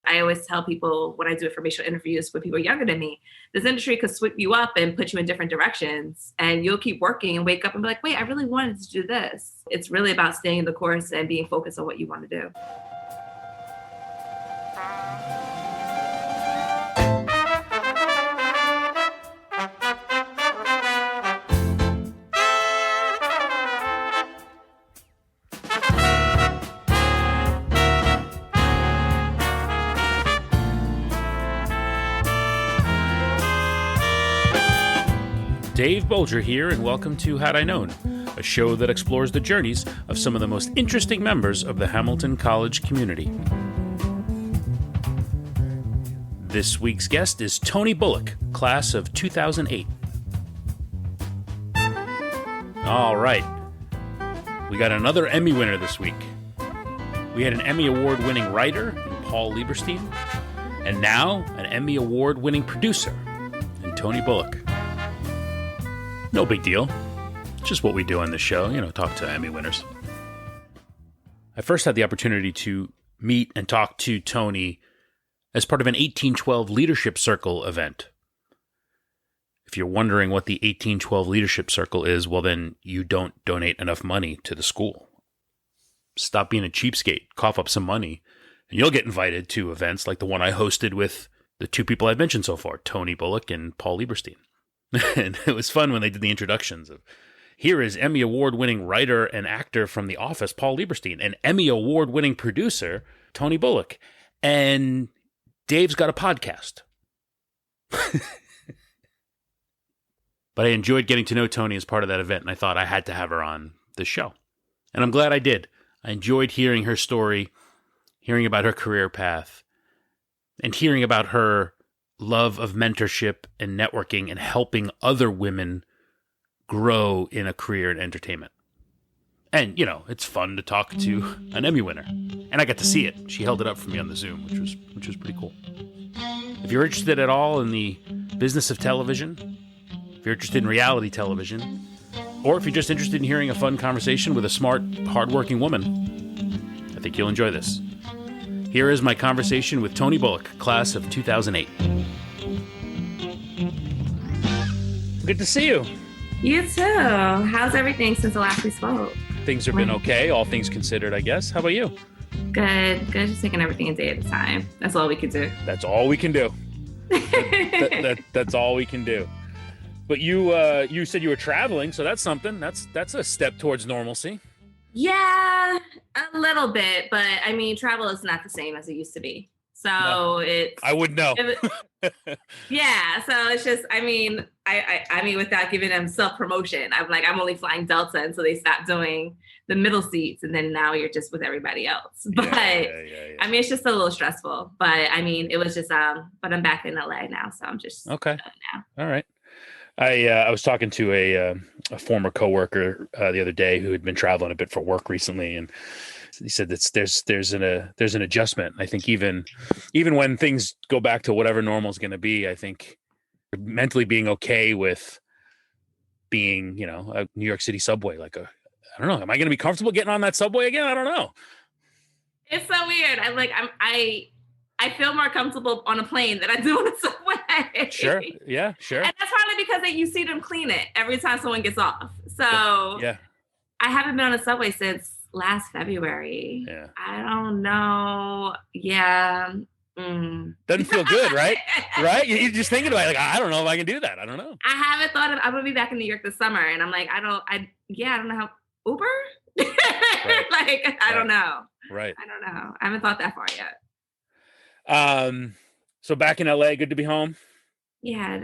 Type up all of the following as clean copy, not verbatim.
I always tell people when I do informational interviews with people younger than me, this industry could sweep you up and put you in different directions, and you'll keep working and wake up and be like, wait, I really wanted to do this. It's really about staying the course and being focused on what you want to do. Dave Bolger here, and welcome to Had I Known, a show that explores the journeys of some of the most interesting members of the Hamilton College community. This week's guest is Toni Bullock, class of 2008. All right, we got another Emmy winner this week. We had an Emmy Award-winning writer in Paul Lieberstein, and now an Emmy Award-winning producer in Toni Bullock. No big deal. Just what we do on this show, talk to Emmy winners. I first had the opportunity to meet and talk to Toni as part of an 1812 Leadership Circle event. If you're wondering what the 1812 Leadership Circle is, well then you don't donate enough money to the school. Stop being a cheapskate, cough up some money, and you'll get invited to events like the one I hosted with the two people I've mentioned so far, Toni Bullock and Paul Lieberstein. And it was fun when they did the introductions of, here is Emmy Award-winning writer and actor from The Office, Paul Lieberstein, and Emmy Award-winning producer, Toni Bullock. And Dave's got a podcast. But I enjoyed getting to know Toni as part of that event, and I thought I had to have her on the show. And I'm glad I did. I enjoyed hearing her story, hearing about her career path, and hearing about her love of mentorship and networking and helping other women grow in a career in entertainment. And, it's fun to talk to an Emmy winner. And I got to see it. She held it up for me on the Zoom, which was pretty cool. If you're interested at all in the business of television, if you're interested in reality television, or if you're just interested in hearing a fun conversation with a smart, hardworking woman, I think you'll enjoy this. Here is my conversation with Toni Bullock, class of 2008. Good to see you. You too. How's everything since the last we spoke? Things have been okay, all things considered, I guess. How about you? Good. Just taking everything a day at a time. That's all we could do. That's all we can do. That's all we can do. But you said you were traveling, so that's something. That's a step towards normalcy. Yeah, a little bit, but I mean, travel is not the same as it used to be. So no, I wouldn't know. Yeah, so it's just, I mean, without giving them self-promotion, I'm only flying Delta, and so they stopped doing the middle seats, and then now you're just with everybody else. But yeah. I mean, it's just a little stressful. But I mean, it was just, but I'm back in LA now, so I'm just okay now. All right. I was talking to a former coworker the other day who had been traveling a bit for work recently, and he said that there's an adjustment. I think even when things go back to whatever normal is going to be, I think mentally being okay with being, a New York City subway, I don't know, am I going to be comfortable getting on that subway again? I don't know. It's so weird. I feel more comfortable on a plane than I do on a subway. Sure. Yeah, sure. And that's probably because you see them clean it every time someone gets off. So yeah. I haven't been on a subway since last February. Yeah. I don't know. Yeah. Doesn't feel good, right? Right? You're just thinking about it, I don't know if I can do that. I don't know. I haven't thought of, I'm going to be back in New York this summer. And I'm like, I don't know how, Uber? Right. I don't know. Right. I don't know. I haven't thought that far yet. So back in LA, good to be home? Yeah,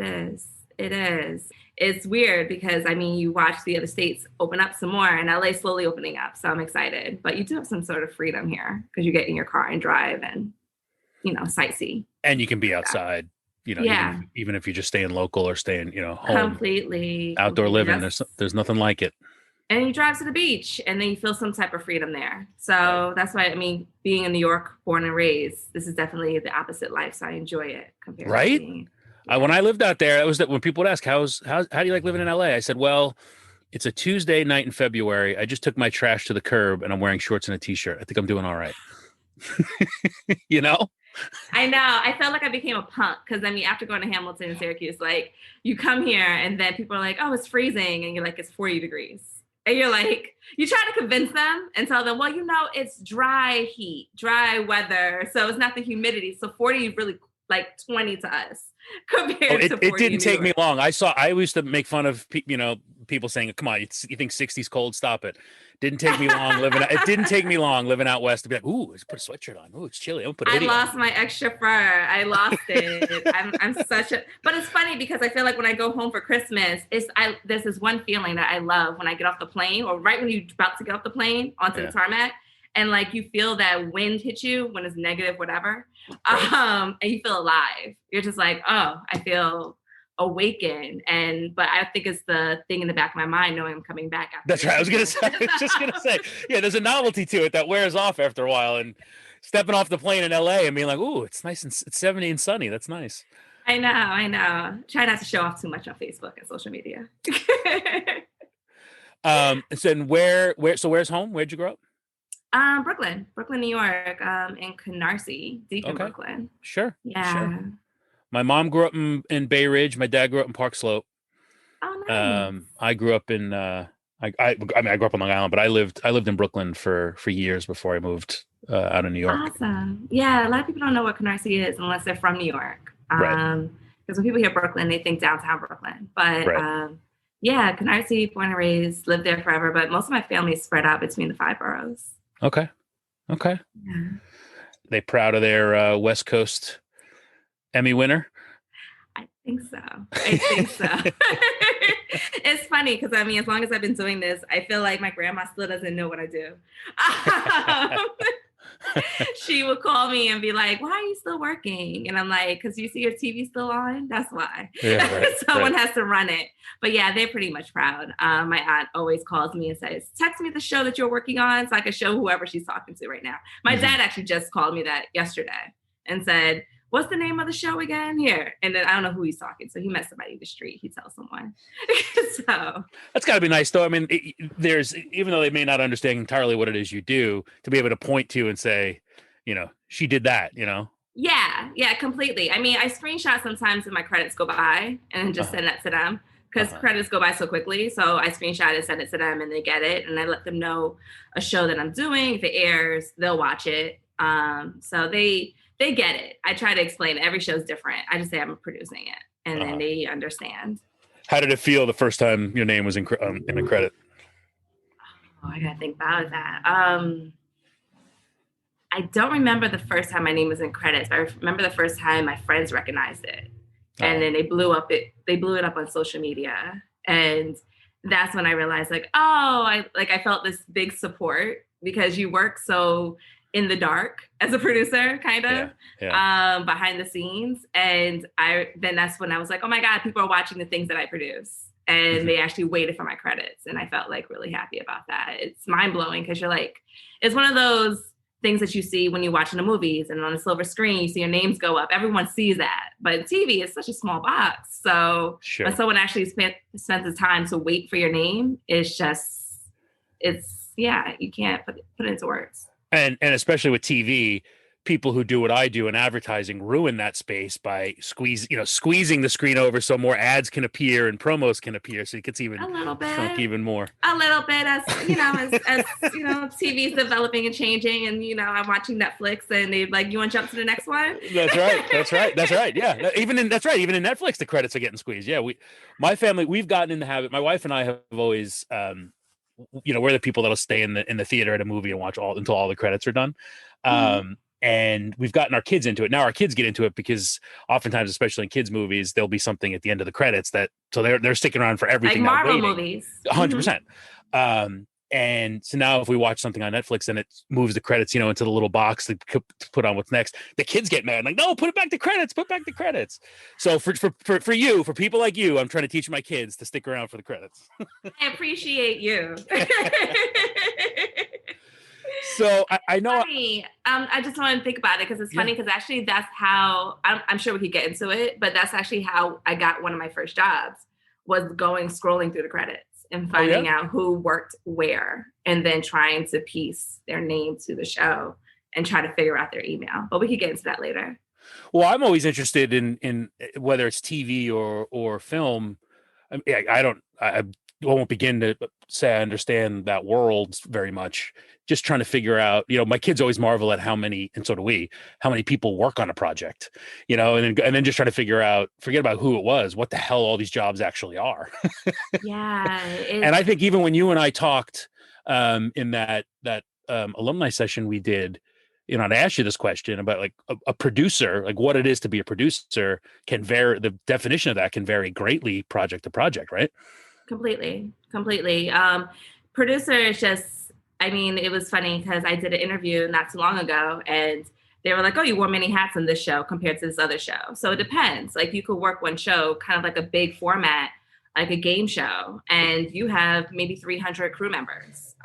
it is. It's weird because, you watch the other states open up some more, and LA slowly opening up. So I'm excited, but you do have some sort of freedom here because you get in your car and drive and, sightsee. And you can be outside, even if you're just staying local or staying, home. Completely. Outdoor living. There's nothing like it. And you drive to the beach and then you feel some type of freedom there. So that's why, being in New York, born and raised, this is definitely the opposite life. So I enjoy it compared right? to being, When I lived out there, it was that when people would ask, how do you like living in LA? I said, well, it's a Tuesday night in February. I just took my trash to the curb and I'm wearing shorts and a t-shirt. I think I'm doing all right. I know. I felt like I became a punk because I mean, after going to Hamilton and Syracuse, like you come here and then people are like, "Oh, it's freezing," and you're like, "It's 40 degrees," and you're like, you try to convince them and tell them, "Well, it's dry heat, dry weather, so it's not the humidity. So 40 is really like 20 to us Oh, compared to it 40 didn't in New take me York." long. I used to make fun of people saying, "Come on, you think 60's cold? Stop it." Didn't take me long living. It didn't take me long living out west to be like, "Ooh, let's put a sweatshirt on. Ooh, it's chilly. I'm gonna put a I hoodie on." lost my extra fur. I lost it. I'm such a but it's funny because I feel like when I go home for Christmas, there's this one feeling that I love when I get off the plane or right when you're about to get off the plane onto the tarmac and like you feel that wind hit you when it's negative, whatever. Right. And you feel alive. You're just like, oh, I feel awakened. But I think it's the thing in the back of my mind knowing I'm coming back after That's right. I was gonna say. I was just gonna say. Yeah, there's a novelty to it that wears off after a while, and stepping off the plane in LA and being like, "Ooh, it's nice and it's 70 and sunny. That's nice." I know. Try not to show off too much on Facebook and social media. So and so where's home? Where'd you grow up? Brooklyn, New York, in Canarsie, deep in Okay. Brooklyn. Sure. Yeah. My mom grew up in Bay Ridge. My dad grew up in Park Slope. Oh, nice. I grew up in I mean I grew up on Long Island, but I lived in Brooklyn for years before I moved out of New York. Awesome. Yeah, a lot of people don't know what Canarsie is unless they're from New York. Right. Because when people hear Brooklyn, they think downtown Brooklyn. But Right. yeah, Canarsie, born and raised, lived there forever. But most of my family is spread out between the five boroughs. Okay. Okay. Yeah. They proud of their West Coast Emmy winner? I think so. I think so. It's funny because I mean, as long as I've been doing this, I feel like my grandma still doesn't know what I do. She would call me and be like, "Why are you still working?" And I'm like, "Because you see your TV still on. That's why." Yeah, right, Someone right. has to run it. But yeah, they're pretty much proud. My aunt always calls me and says, "Text me the show that you're working on so I can show whoever she's talking to right now." My dad actually just called me that yesterday and said, "What's the name of the show again?" Here. And then I don't know who he's talking. So he met somebody in the street. He tells someone. So That's got to be nice, though. I mean, there's even though they may not understand entirely what it is you do, to be able to point to and say, she did that. yeah, completely. I mean, I screenshot sometimes when my credits go by and just Uh-huh. send that to them because Uh-huh. credits go by so quickly. So I screenshot and send it to them and they get it. And I let them know a show that I'm doing. If it airs, they'll watch it. So they get it. I try to explain every show's different. I just say I'm producing it and then they understand. How did it feel the first time your name was in a credit? Oh, I gotta think about that. I don't remember the first time my name was in credits, but I remember the first time my friends recognized it. And then they blew it up on social media. And that's when I realized I felt this big support because you work so in the dark as a producer, kind of, behind the scenes. And then that's when I was like, oh my God, people are watching the things that I produce. And they actually waited for my credits. And I felt like really happy about that. It's mind blowing because you're like, it's one of those things that you see when you're watching the movies and on the silver screen, you see your names go up. Everyone sees that. But TV is such a small box. So when someone actually spends the time to wait for your name, you can't put it into words. And especially with TV, people who do what I do in advertising ruin that space by squeezing the screen over so more ads can appear and promos can appear, so it gets even shrunk even more. A little bit, as TV's developing and changing, and I'm watching Netflix, and they're like, "You want to jump to the next one?" That's right. Yeah, even in Netflix, the credits are getting squeezed. Yeah, my family, we've gotten in the habit. My wife and I have always, we're the people that'll stay in the theater at a movie and watch until all the credits are done. And we've gotten our kids into it. Now our kids get into it because oftentimes, especially in kids movies, there'll be something at the end of the credits so they're sticking around for everything. Like Marvel movies. 100%. And so now if we watch something on Netflix and it moves the credits, into the little box to put on what's next, the kids get mad. Like, no, put back the credits. So for people like you, I'm trying to teach my kids to stick around for the credits. I appreciate you. So I know. Funny. I just want to think about it because it's funny because actually that's how I'm sure we could get into it, but that's actually how I got one of my first jobs was scrolling through the credits and finding out who worked where and then trying to piece their name to the show and try to figure out their email. But we could get into that later. Well, I'm always interested in whether it's TV or film. I won't begin to say I understand that world very much. Just trying to figure out, my kids always marvel at how many, and so do we, how many people work on a project, and then just trying to figure out, forget about who it was, what the hell all these jobs actually are. Yeah. And I think even when you and I talked in that alumni session we did, I'd ask you this question about like a producer, like what it is to be a producer can vary. The definition of that can vary greatly project to project, right? Completely. Producer is just, it was funny because I did an interview not too long ago and they were like, oh, you wore many hats on this show compared to this other show. So it depends. Like you could work one show, kind of like a big format, like a game show, and you have maybe 300 crew members,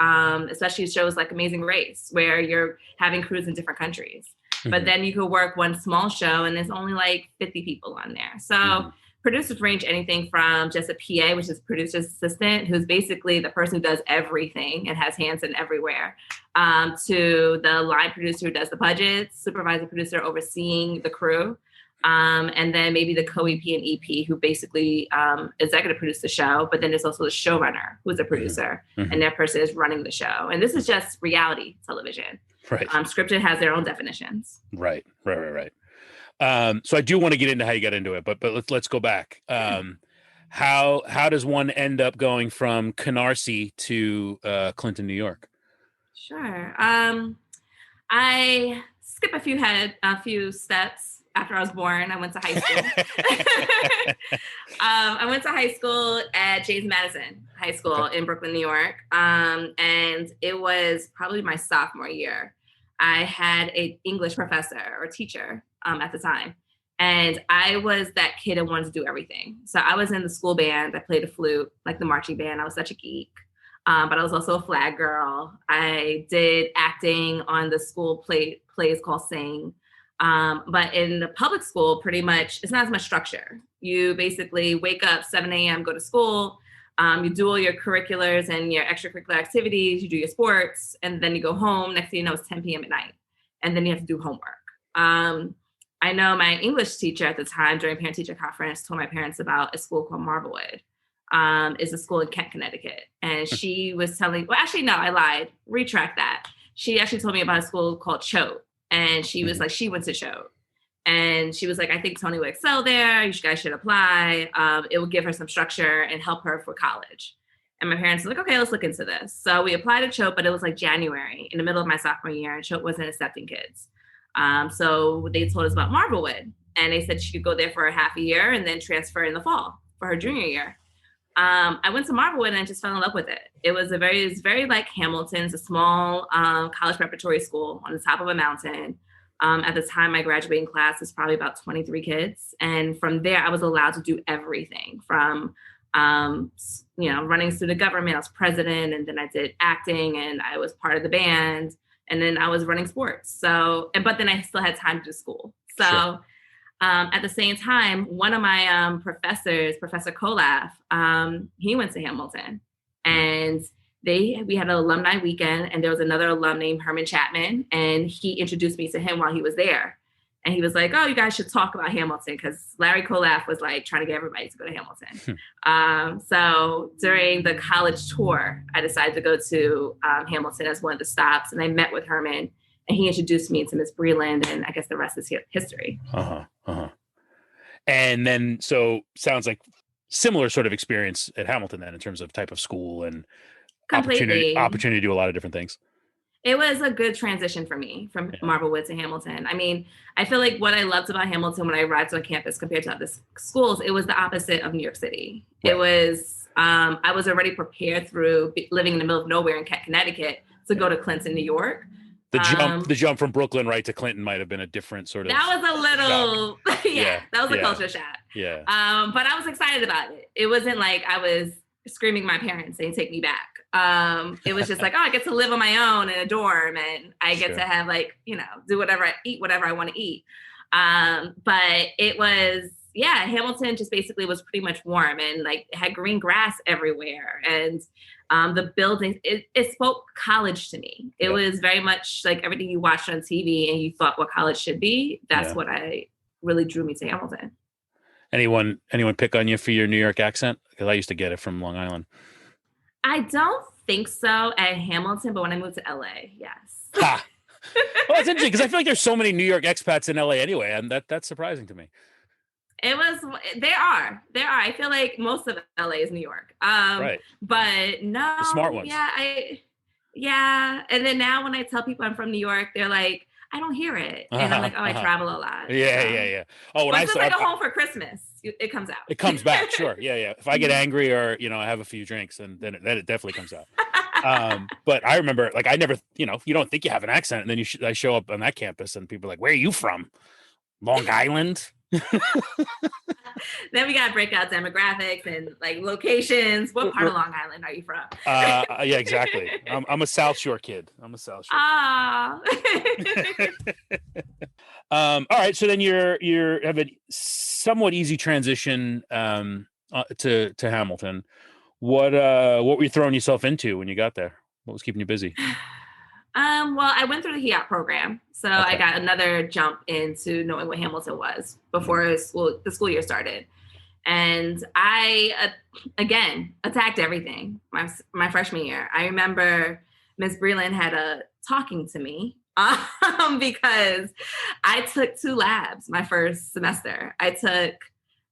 especially shows like Amazing Race, where you're having crews in different countries. Mm-hmm. But then you could work one small show and there's only like 50 people on there. So producers range anything from just a PA, which is producer's assistant, who's basically the person who does everything and has hands in everywhere, to the line producer who does the budgets, supervisor producer overseeing the crew, and then maybe the co-EP and EP who basically executive produce the show, but then there's also the showrunner who's a producer, and that person is running the show. And this is just reality television. Right. Scripted has their own definitions. Right. So I do want to get into how you got into it, but let's go back. How does one end up going from Canarsie to Clinton, New York? Sure. I skip a few steps. After I was born, I went to high school. I went to high school at James Madison High School in Brooklyn, New York. And it was probably my sophomore year. I had an English professor or teacher at the time. And I was that kid that wanted to do everything. So I was in the school band. I played the flute, like the marching band. I was such a geek. But I was also a flag girl. I did acting on the school plays called Sing. But in the public school, pretty much, it's not as much structure. You basically wake up 7 a.m., go to school, you do all your curriculars and your extracurricular activities, you do your sports, and then you go home. Next thing you know, it's 10 p.m. at night. And then you have to do homework. I know my English teacher at the time during parent-teacher conference told my parents about a school called Marblewood. It's a school in Kent, Connecticut. And she was telling, well, actually, no, I lied. Retract that. She actually told me about a school called Choate. And she was like, she went to Choate. And she was like, I think Toni would excel there. You guys should apply. It will give her some structure and help her for college. And my parents were like, okay, let's look into this. So we applied to Choate, but it was like January in the middle of my sophomore year, and Choate wasn't accepting kids. So they told us about Marblewood. And they said she could go there for a half a year and then transfer in the fall for her junior year. I went to Marblewood and I just fell in love with it. It's very like Hamilton. It's a small college preparatory school on the top of a mountain. At the time, my graduating class was probably about 23 kids. And from there, I was allowed to do everything from, running student government. I was president, and then I did acting, and I was part of the band, and then I was running sports. But then I still had time to do school. So. Sure. At the same time, one of my professors, Professor Kolaf, he went to Hamilton, and we had an alumni weekend, and there was another alum named Herman Chapman, and he introduced me to him while he was there. And he was like, oh, you guys should talk about Hamilton, because Larry Kolaf was like trying to get everybody to go to Hamilton. So during the college tour, I decided to go to Hamilton as one of the stops, and I met with Herman. And he introduced me to Miss Breland, and I guess the rest is history. And then, so sounds like similar sort of experience at Hamilton then, in terms of type of school and opportunity to do a lot of different things. It was a good transition for me from Marblewood to Hamilton. I feel like what I loved about Hamilton when I arrived on campus compared to other schools, it was the opposite of New York City. Right. It was, I was already prepared through living in the middle of nowhere in Kent, Connecticut, to go to Clinton, New York. The jump from Brooklyn right to Clinton might have been a different sort of. That was a little, that was a culture shock. Yeah. But I was excited about it. It wasn't like I was screaming at my parents saying, take me back. It was just like, oh, I get to live on my own in a dorm, and I get to have do whatever, eat whatever I want to eat. But it was yeah, Hamilton just basically was pretty much warm and like had green grass everywhere. And the buildings, it spoke college to me. It was very much like everything you watched on TV and you thought what college should be. That's what I really drew me to Hamilton. Anyone pick on you for your New York accent? Because I used to get it from Long Island. I don't think so at Hamilton, but when I moved to LA, yes. Ha! Well, it's interesting because I feel like there's so many New York expats in LA anyway, and that's surprising to me. There are. I feel like most of LA is New York. Right. But no. The smart ones. Yeah. And then now when I tell people I'm from New York, they're like, I don't hear it. And I'm like, oh, I travel a lot. Yeah. Oh, when I go home for Christmas, it comes out. It comes back, sure. Yeah. If I get angry or, I have a few drinks, then it definitely comes out. But I remember, like, I never, you don't think you have an accent. And then I show up on that campus and people are like, where are you from? Long Island? Then we got to break out demographics and like locations. What part of Long Island are you from? Yeah, exactly. I'm a South Shore kid. Ah. All right. So then you have a somewhat easy transition to Hamilton. What were you throwing yourself into when you got there? What was keeping you busy? Well, I went through the HEAP program, so I got another jump into knowing what Hamilton was before the school year started. And I, again, attacked everything my freshman year. I remember Miss Breland had talking to me because I took 2 labs my first semester. I took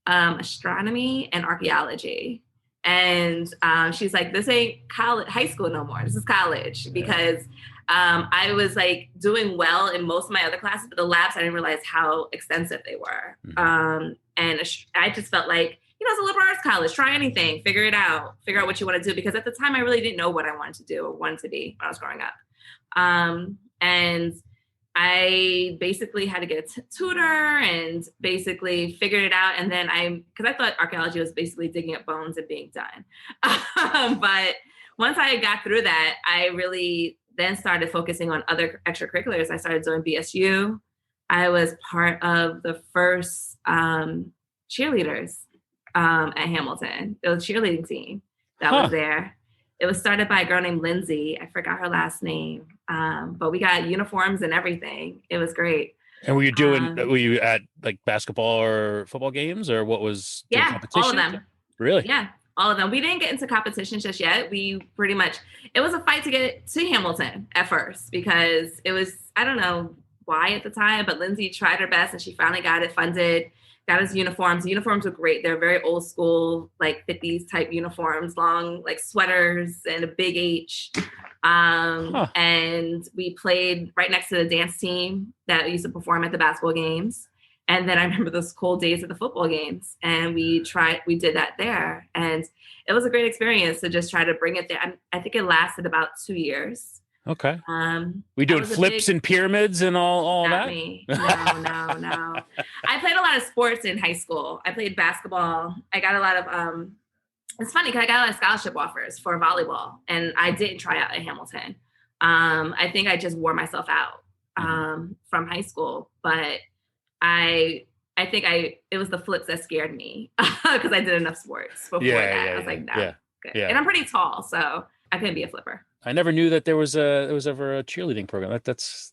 astronomy and archaeology. And she's like, this ain't high school no more. This is college, because I was like doing well in most of my other classes, but the labs, I didn't realize how extensive they were. And I just felt like, it's a liberal arts college, try anything, figure out what you want to do. Because at the time I really didn't know what I wanted to do or wanted to be when I was growing up. And I basically had to get a tutor and basically figured it out. And then because I thought archaeology was basically digging up bones and being done. But once I got through that, I really then started focusing on other extracurriculars. I started doing BSU. I was part of the first cheerleaders at Hamilton. It was a cheerleading team that was there. It was started by a girl named Lindsay. I forgot her last name. But we got uniforms and everything. It was great. And were you at like basketball or football games, or what was competition? All of them. Really? Yeah, all of them. We didn't get into competition just yet. We pretty much, it was a fight to get to Hamilton at first, because it was, I don't know why at the time, but Lindsay tried her best and she finally got it funded. Got us uniforms. The uniforms were great. They're very old school, like 50s type uniforms, long like sweaters and a big H. And we played right next to the dance team that used to perform at the basketball games. And then I remember those cold days at the football games, and we did that there. And it was a great experience to just try to bring it there. I think it lasted about 2 years. Okay. We doing flips and pyramids and all that? Me. No. I played a lot of sports in high school. I played basketball. I got a lot of, it's funny because I got a lot of scholarship offers for volleyball, and I didn't try out at Hamilton. I think I just wore myself out from high school, but I think it was the flips that scared me because I did enough sports before that. I was like, no, good. And I'm pretty tall, so I couldn't be a flipper. I never knew that there was ever a cheerleading program. That's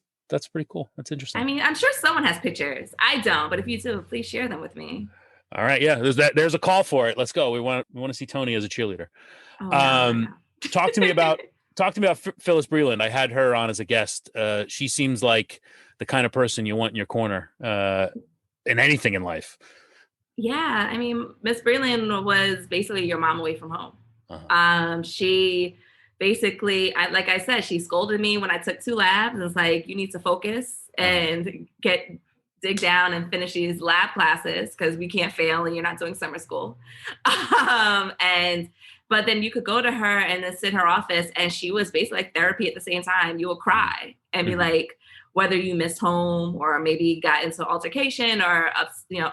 pretty cool. That's interesting. I mean, I'm sure someone has pictures. I don't, but if you do, please share them with me. All right, yeah. There's a call for it. Let's go. We want to see Toni as a cheerleader. Talk to me about Phyllis Breland. I had her on as a guest. She seems like the kind of person you want in your corner in anything in life. Yeah, I mean, Miss Breland was basically your mom away from home. She basically, like I said, she scolded me when I took 2 labs and was like, you need to focus and dig down and finish these lab classes because we can't fail and you're not doing summer school. But then you could go to her and then sit in her office, and she was basically like therapy at the same time. You would cry and be like, whether you missed home or maybe got into altercation or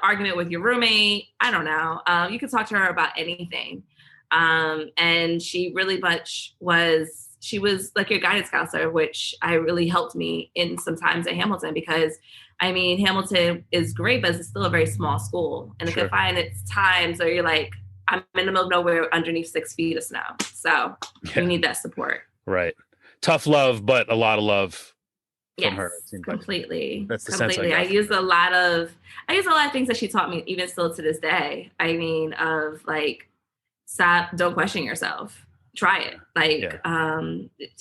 argument with your roommate, I don't know. You could talk to her about anything. And she really much was, she was like your guidance counselor, which I really helped me in some times at Hamilton because I mean, Hamilton is great, but it's still a very small school. And it Sure. can find its times where you're like, I'm in the middle of nowhere underneath 6 feet of snow. So you need that support. Right. Tough love, but a lot of love from her. Yes, completely. That's the completely. sense I I got. use a lot of things that she taught me, even still to this day. I mean, of like, stop, don't question yourself. Try it. Like,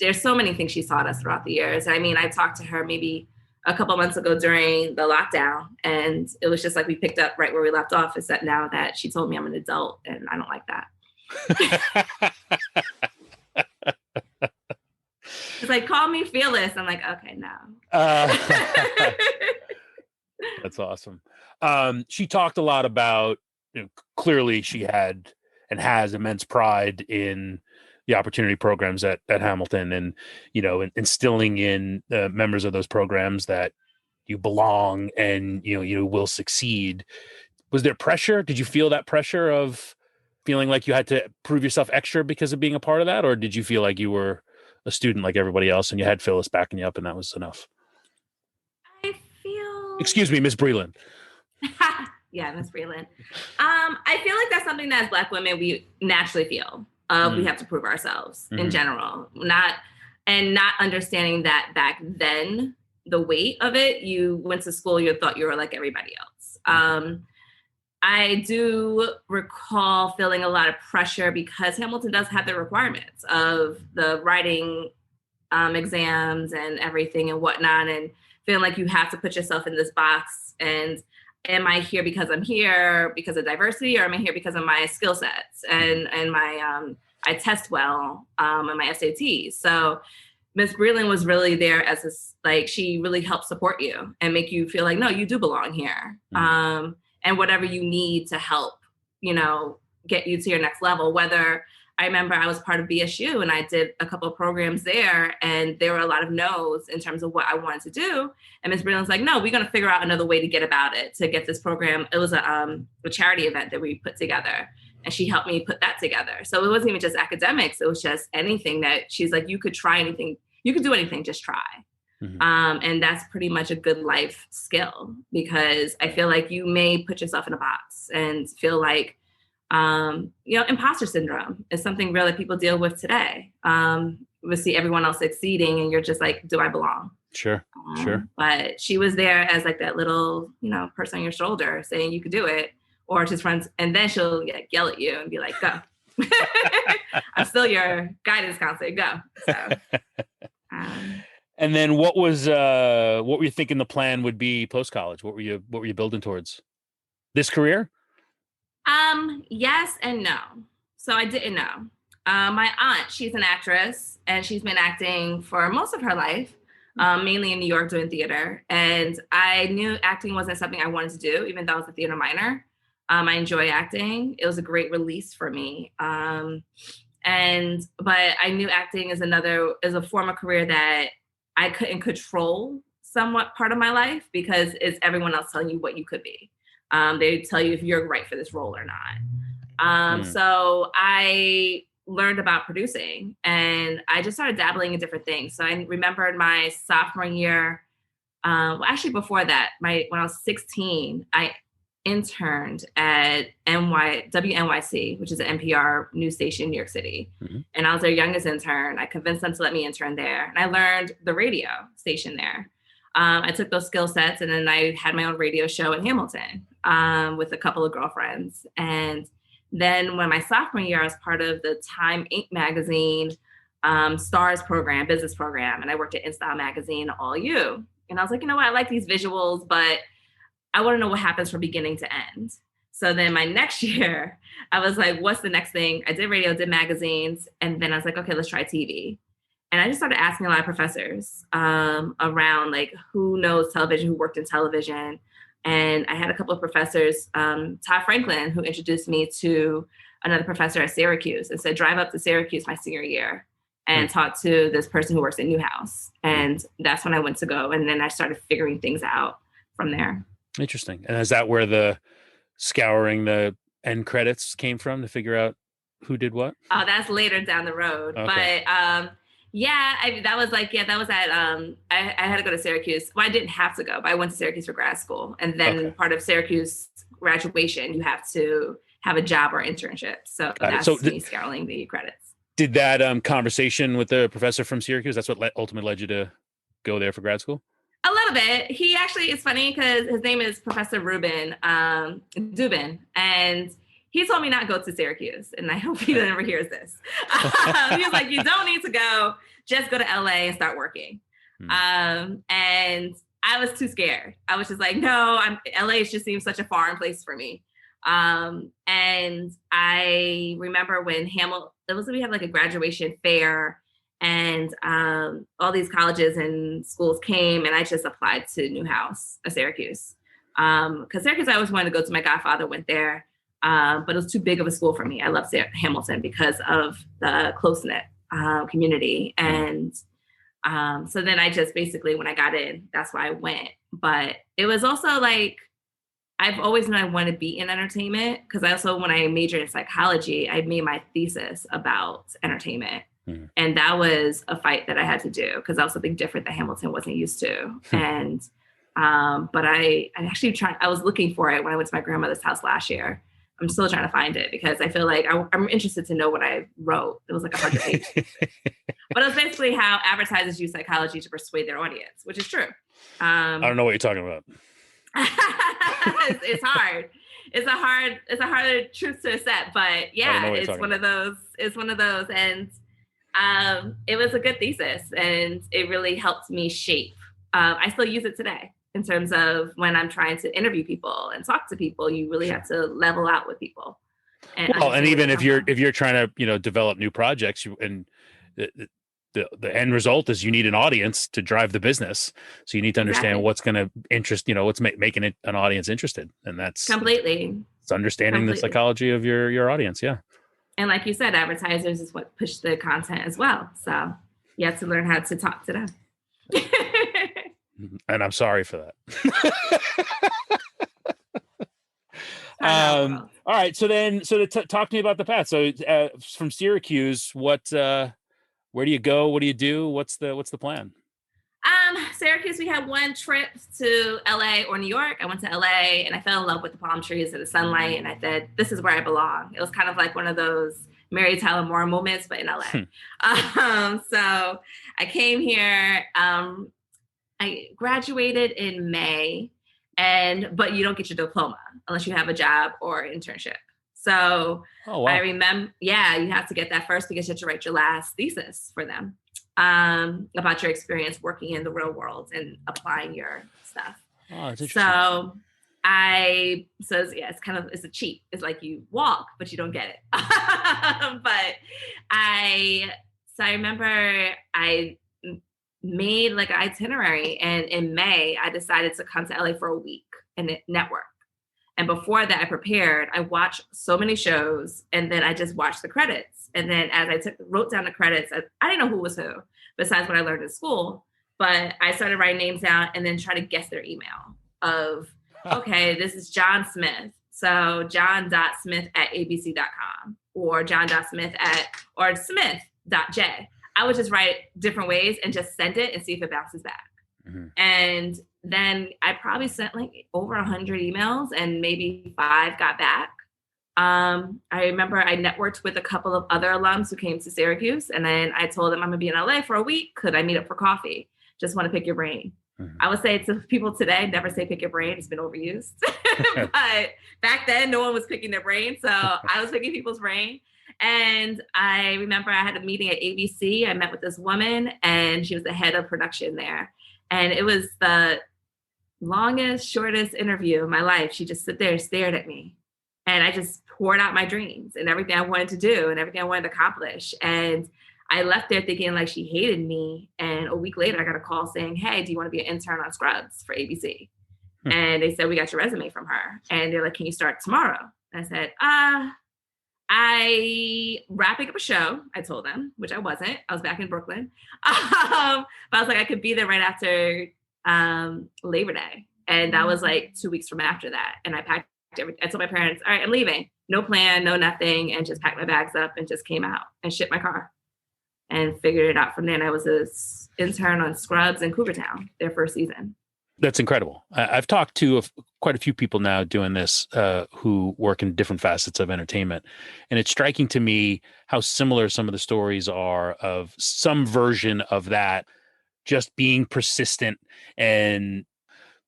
there's so many things she's taught us throughout the years. I mean, I talked to her maybe a couple months ago during the lockdown, and it was just like we picked up right where we left off. Is that now that she told me I'm an adult, and I don't like that. It's like, call me fearless. I'm like, okay, no. That's awesome. She talked a lot about, clearly she had and has immense pride in the opportunity programs at Hamilton, and instilling in members of those programs that you belong and you will succeed. Was there pressure? Did you feel that pressure of feeling like you had to prove yourself extra because of being a part of that, or did you feel like you were a student like everybody else and you had Phyllis backing you up and that was enough? I feel. Excuse me, Miss Breland. Yeah, Miss Breland. I feel like that's something that as Black women we naturally feel. We have to prove ourselves in general, not understanding that back then the weight of it. You went to school, you thought you were like everybody else. I do recall feeling a lot of pressure because Hamilton does have the requirements of the writing exams and everything and whatnot, and feeling like you have to put yourself in this box. And am I here because I'm here because of diversity, or am I here because of my skill sets and my I test well on my SATs? So Miss Breland was really there as this, like, she really helped support you and make you feel like, no, you do belong here. And whatever you need to help, get you to your next level. Whether I remember I was part of BSU and I did a couple of programs there, and there were a lot of no's in terms of what I wanted to do. And Ms. Breland's like, no, we're going to figure out another way to get about it, to get this program. It was a charity event that we put together, and she helped me put that together. So it wasn't even just academics. It was just anything that she's like, you could try anything. You could do anything, just try. And that's pretty much a good life skill, because I feel like you may put yourself in a box and feel like, imposter syndrome is something real that people deal with today. We see everyone else succeeding and you're just like, do I belong? Sure. But she was there as like that little, person on your shoulder saying you could do it, or just friends. And then she'll yell at you and be like, go. I'm still your guidance counselor, go. So, and then what were you thinking the plan would be post-college? What were you building towards? This career? Yes and no. So I didn't know. My aunt, she's an actress, and she's been acting for most of her life, mainly in New York doing theater. And I knew acting wasn't something I wanted to do, even though I was a theater minor. I enjoy acting. It was a great release for me. But I knew acting is a form of career that I couldn't control somewhat part of my life, because it's everyone else telling you what you could be. They tell you if you're right for this role or not. So I learned about producing, and I just started dabbling in different things. So I remembered my sophomore year, actually before that, when I was 16, I interned at WNYC, which is an NPR news station in New York City. And I was their youngest intern. I convinced them to let me intern there. And I learned the radio station there. I took those skill sets, and then I had my own radio show in Hamilton with a couple of girlfriends. And then when my sophomore year, I was part of the Time Inc. magazine STARS program, business program. And I worked at InStyle magazine, All You. And I was like, you know what? I like these visuals, but I want to know what happens from beginning to end. So then my next year, I was like, what's the next thing? I did radio, did magazines. And then I was like, okay, let's try TV. And I just started asking a lot of professors around like who knows television, who worked in television. And I had a couple of professors, Todd Franklin, who introduced me to another professor at Syracuse and said, drive up to Syracuse my senior year and talk to this person who works at Newhouse. And that's when I went to go. And then I started figuring things out from there. Interesting. And is that where the scouring the end credits came from, to figure out who did what? Oh, that's later down the road. Okay. But Yeah, that was like, yeah, that was at, I had to go to Syracuse. Well, I didn't have to go, but I went to Syracuse for grad school. And then Okay, part of Syracuse graduation, you have to have a job or internship. So got it. So that's me scouring the credits. did that conversation with the professor from Syracuse? That's what ultimately led you to go there for grad school. A little bit. He actually, it's funny because his name is Professor Ruben Dubin, and he told me not to go to Syracuse, and I hope he never hears this. He was like, "You don't need to go. Just go to LA and start working." And I was too scared. I was just like, "No, LA just seems such a foreign place for me." And I remember when we had like a graduation fair, and all these colleges and schools came, and I just applied to Newhouse, Syracuse. Because Syracuse, I always wanted to go to. My godfather went there, but it was too big of a school for me. I love Hamilton because of the close-knit community. And so then I just basically, when I got in, that's why I went. But it was also like, I've always known I want to be in entertainment, because I also, when I majored in psychology, I made my thesis about entertainment. And that was a fight that I had to do, because that was something different that Hamilton wasn't used to. And, but I actually I was looking for it when I went to my grandmother's house last year. I'm still trying to find it, because I feel like I'm interested to know what I wrote. It was like 100 pages. But it was basically how advertisers use psychology to persuade their audience, which is true. I don't know what you're talking about. It's hard. It's a harder truth to accept, but yeah, it's one of those. And it was a good thesis, and it really helped me shape. I still use it today in terms of when I'm trying to interview people and talk to people. You really have to level out with people. And even if you're trying to develop new projects, and the end result is you need an audience to drive the business. So you need to understand what's going to interest, what's making it an audience interested, and that's it's understanding the psychology of your audience. Yeah. And like you said, advertisers is what push the content as well. So you have to learn how to talk to them. And I'm sorry for that. All right. So talk to me about the path. So from Syracuse, where do you go? What do you do? What's the plan? Syracuse, we had one trip to LA or New York. I went to LA and I fell in love with the palm trees and the sunlight. And I said, this is where I belong. It was kind of like one of those Mary Tyler Moore moments, but in LA. So I came here. I graduated in May, but you don't get your diploma unless you have a job or internship. So I remember, you have to get that first, because you have to write your last thesis for them about your experience working in the real world and applying your stuff. Oh, that's interesting. It's a cheat. It's like you walk, but you don't get it. I remember I made like an itinerary, and in May, I decided to come to LA for a week and network. And before that, I prepared. I watched so many shows, and then I just watched the credits. And then as I wrote down the credits, I didn't know who was who, besides what I learned in school. But I started writing names down and then try to guess their email of, okay, this is John Smith. So john.smith@abc.com or john.smith or smith.j. I would just write different ways and just send it and see if it bounces back. Mm-hmm. And then I probably sent like over 100 emails, and maybe 5 got back. I remember I networked with a couple of other alums who came to Syracuse, and then I told them I'm gonna be in LA for a week. Could I meet up for coffee? Just want to pick your brain. Mm-hmm. I would say to people today, never say pick your brain. It's been overused. But back then, no one was picking their brain. So I was picking people's brain. And I remember I had a meeting at ABC. I met with this woman, and she was the head of production there. And it was the longest, shortest interview of my life. She just stood there and stared at me. And I just poured out my dreams and everything I wanted to do and everything I wanted to accomplish. And I left there thinking like she hated me. And a week later, I got a call saying, hey, do you want to be an intern on Scrubs for ABC? And they said, we got your resume from her. And they're like, can you start tomorrow? And I said, I wrapping up a show, I told them, which I wasn't. I was back in Brooklyn. But I was like, I could be there right after Labor Day. And that was like 2 weeks from after that. And I packed everything. I told my parents, all right, I'm leaving. No plan, no nothing. And just packed my bags up and just came out and shipped my car. and figured it out from there. And I was an intern on Scrubs and Cougar Town, their first season. That's incredible. I've talked to quite a few people now doing this who work in different facets of entertainment. And it's striking to me how similar some of the stories are of some version of that, just being persistent and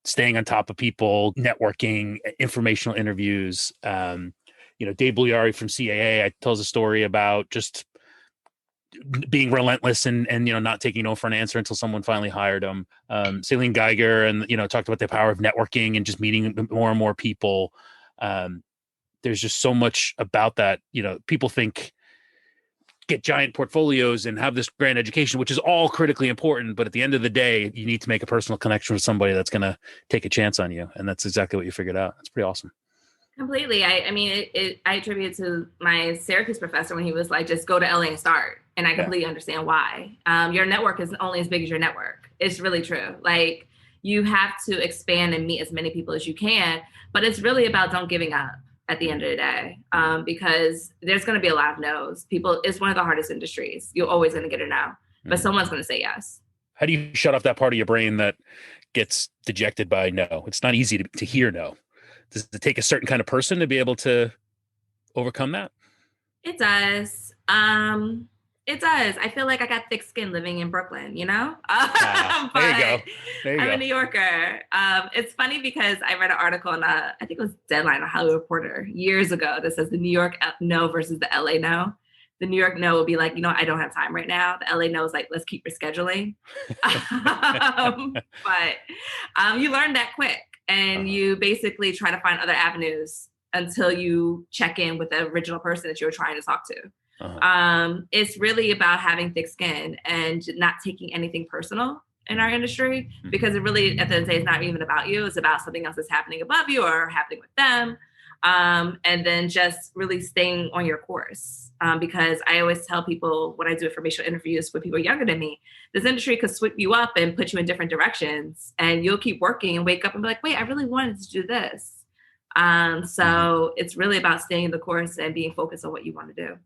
staying on top of people, networking, informational interviews. Dave Bugliari from CAA tells a story about just being relentless and not taking no for an answer until someone finally hired him. Celine Geiger and talked about the power of networking and just meeting more and more people. There's just so much about that. People think get giant portfolios and have this grand education, which is all critically important, but at the end of the day, you need to make a personal connection with somebody that's going to take a chance on you, and that's exactly what you figured out. That's pretty awesome. Completely. I attribute it to my Syracuse professor when he was like, just go to LA and start. And I completely understand why. Your network is only as big as your network. It's really true. Like, you have to expand and meet as many people as you can, but it's really about don't giving up at the end of the day, because there's going to be a lot of no's. It's one of the hardest industries. You're always going to get a no, but someone's going to say yes. How do you shut off that part of your brain that gets dejected by no? It's not easy to hear no. Does it take a certain kind of person to be able to overcome that? It does. It does. I feel like I got thick skin living in Brooklyn, There you go. I'm a New Yorker. It's funny because I read an article on, I think it was Deadline or Hollywood Reporter years ago that says the New York no versus the LA no. The New York no will be like, I don't have time right now. The LA no is like, let's keep rescheduling. But you learn that quick. And you basically try to find other avenues until you check in with the original person that you were trying to talk to. It's really about having thick skin and not taking anything personal in our industry, because it really, at the end of the day, it's not even about you. It's about something else that's happening above you or happening with them. And then just really staying on your course. Because I always tell people when I do informational interviews with people younger than me, this industry could sweep you up and put you in different directions, and you'll keep working and wake up and be like, wait, I really wanted to do this. So it's really about staying the course and being focused on what you want to do.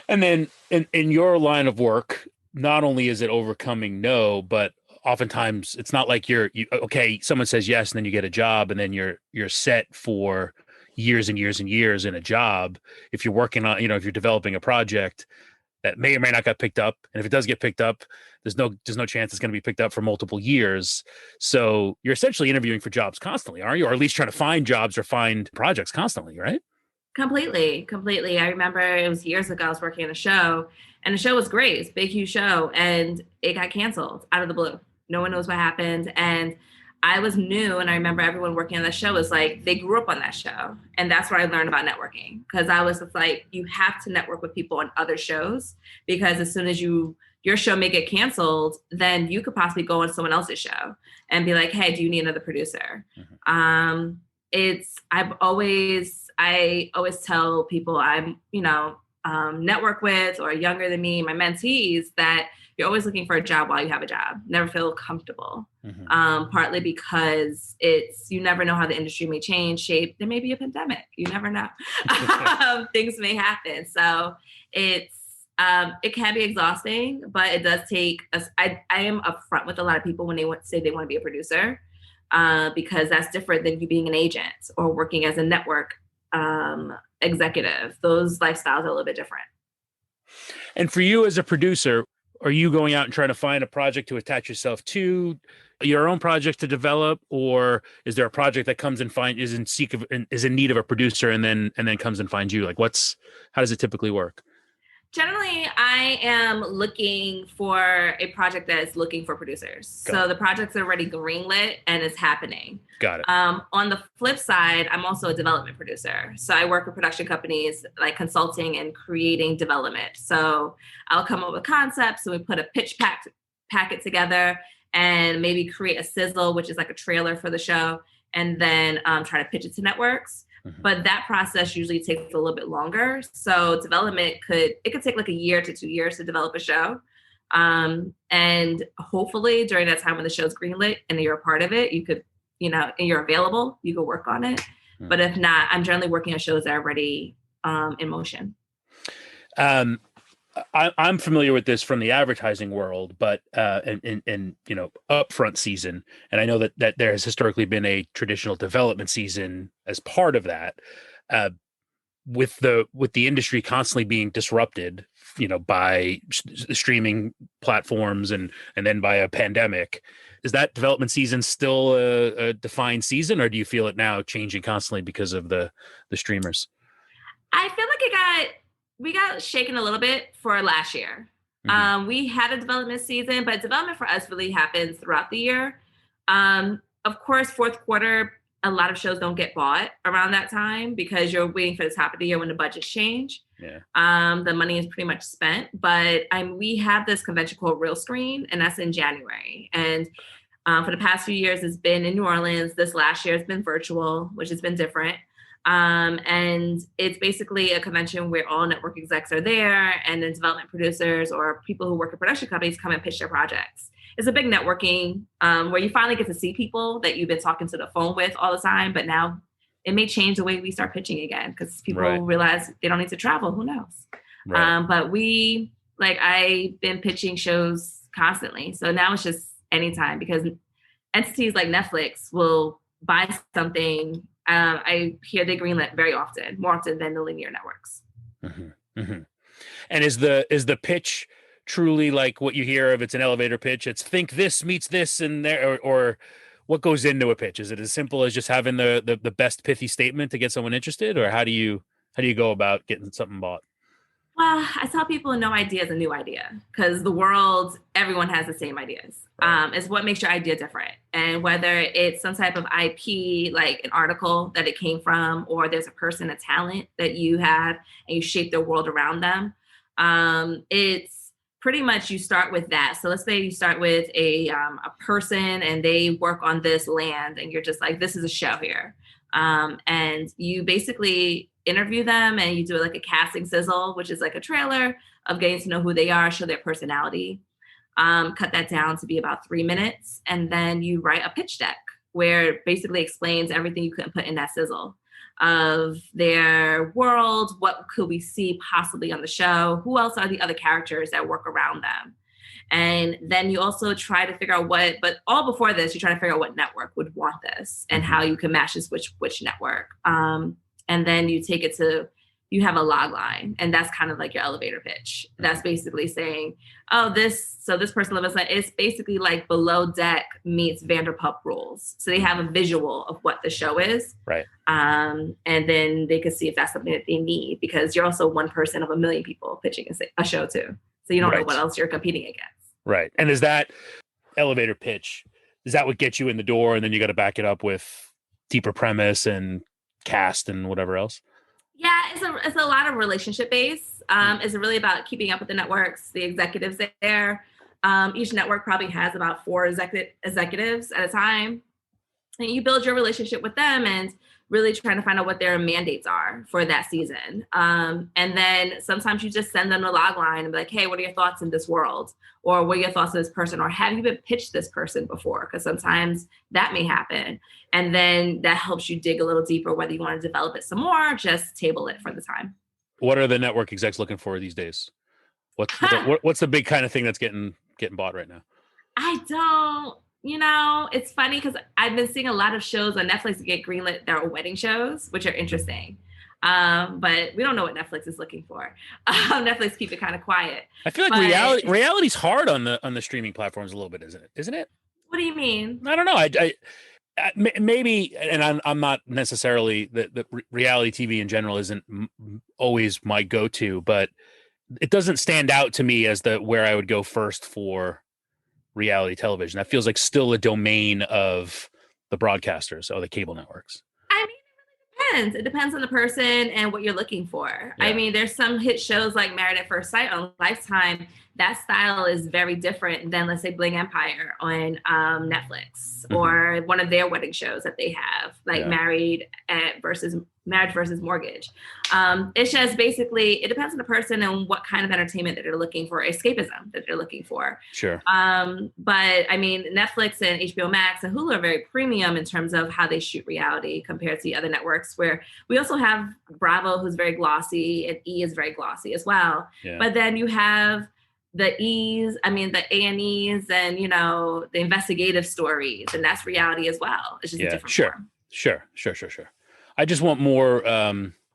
And then in your line of work, not only is it overcoming no, but oftentimes it's not like okay, someone says yes and then you get a job and then you're set for years and years and years in a job. If you're working on, if you're developing a project that may or may not get picked up, and if it does get picked up, there's no chance it's going to be picked up for multiple years. So you're essentially interviewing for jobs constantly, aren't you? Or at least trying to find jobs or find projects constantly, right? Completely. I remember it was years ago, I was working on a show, and the show was great. It's a big, huge show, and it got canceled out of the blue. No one knows what happened. And I was new, and I remember everyone working on that show was like, they grew up on that show. And that's where I learned about networking, because I was just like, you have to network with people on other shows, because as soon as your show may get canceled, then you could possibly go on someone else's show and be like, hey, do you need another producer? I always tell people I'm, network with or younger than me, my mentees, that you're always looking for a job while you have a job. Never feel comfortable. Partly because you never know how the industry may change, shape. There may be a pandemic. You never know. Things may happen. So it can be exhausting, but it does take us. I am upfront with a lot of people when they say they want to be a producer, because that's different than you being an agent or working as a network executive. Those lifestyles are a little bit different. And for you as a producer, are you going out and trying to find a project to attach yourself to, your own project to develop, or is there a project that comes and is in need of a producer and then comes and finds you? Like, how does it typically work? Generally, I am looking for a project that is looking for producers. So the project's already greenlit and it's happening. Got it. On the flip side, I'm also a development producer. So I work with production companies, like consulting and creating development. So I'll come up with concepts, and we put a pitch packet together and maybe create a sizzle, which is like a trailer for the show, and then try to pitch it to networks. But that process usually takes a little bit longer. So development could take like a year to 2 years to develop a show. And hopefully during that time when the show's greenlit and you're a part of it, you could, and you're available, you could work on it. But if not, I'm generally working on shows that are already in motion. I'm familiar with this from the advertising world, but and upfront season, and I know that there has historically been a traditional development season as part of that. Uh, with the industry constantly being disrupted, by streaming platforms and then by a pandemic, is that development season still a defined season, or do you feel it now changing constantly because of the streamers? I feel like we got shaken a little bit for last year. Hmm. We had a development season, but development for us really happens throughout the year. Of course, fourth quarter, a lot of shows don't get bought around that time because you're waiting for the top of the year when the budgets change. Yeah. The money is pretty much spent, but we have this convention called Real Screen, and that's in January. And for the past few years, it's been in New Orleans. This last year, it's been virtual, which has been different. And it's basically a convention where all network execs are there, and then development producers or people who work at production companies come and pitch their projects. It's a big networking where you finally get to see people that you've been talking to the phone with all the time, but now it may change the way we start pitching again because people Right. realize they don't need to travel. Who knows? Right. But I've been pitching shows constantly. So now it's just anytime because entities like Netflix will buy something. I hear they greenlit very often, more often than the linear networks. Mm-hmm. Mm-hmm. And is the pitch truly like what you hear of? It's an elevator pitch. It's think this meets this and there, or what goes into a pitch? Is it as simple as just having the best pithy statement to get someone interested, or how do you go about getting something bought? Well, I tell people no idea is a new idea because the world, everyone has the same ideas. Right. It's what makes your idea different. And whether it's some type of IP, like an article that it came from, or there's a person, a talent that you have and you shape their world around them. It's pretty much you start with that. So let's say you start with a person and they work on this land and you're just like, this is a show here. And you basically interview them and you do like a casting sizzle, which is like a trailer of getting to know who they are, show their personality, cut that down to be about 3 minutes. And then you write a pitch deck where it basically explains everything you couldn't put in that sizzle of their world. What could we see possibly on the show? Who else are the other characters that work around them? And then you also try to figure out but all before this, you try to figure out what network would want this and how you can match this which network. And then you take it to, you have a log line, and that's kind of like your elevator pitch. That's basically saying, this person lives like, it's basically like Below Deck meets Vanderpump Rules. So they have a visual of what the show is. Right. And then they can see if that's something that they need, because you're also one person of a million people pitching a show too. So you don't know what else you're competing against. Right. And is that elevator pitch, is that what gets you in the door, and then you got to back it up with deeper premise and cast and whatever else? Yeah, it's a lot of relationship based. It's really about keeping up with the networks, the executives there. Each network probably has about 4 executives at a time. And you build your relationship with them and really trying to find out what their mandates are for that season. And then sometimes you just send them a log line and be like, hey, what are your thoughts in this world? Or what are your thoughts on this person? Or have you been pitched this person before? Because sometimes that may happen. And then that helps you dig a little deeper, whether you want to develop it some more, or just table it for the time. What are the network execs looking for these days? What's the big kind of thing that's getting bought right now? I don't. It's funny because I've been seeing a lot of shows on Netflix get greenlit. There are wedding shows, which are interesting. But we don't know what Netflix is looking for. Netflix keep it kind of quiet. I feel like reality's hard on the streaming platforms a little bit, isn't it? What do you mean? I don't know. I maybe, and I'm not necessarily the reality TV in general isn't always my go-to, but it doesn't stand out to me as where I would go first for reality television. That feels like still a domain of the broadcasters or the cable networks. I mean, it really depends. It depends on the person and what you're looking for. Yeah. I mean, there's some hit shows like Married at First Sight on Lifetime. That style is very different than, let's say, Bling Empire on Netflix, or one of their wedding shows that they have, like Married at versus Marriage versus Mortgage. It's just basically, it depends on the person and what kind of entertainment that they're looking for, escapism that they're looking for. Sure. But I mean, Netflix and HBO Max and Hulu are very premium in terms of how they shoot reality compared to the other networks, where we also have Bravo, who's very glossy, and E is very glossy as well. Yeah. But then you have the E's, I mean, the A&Es and, you know, the investigative stories, and that's reality as well. It's just a different form. Sure. I just want more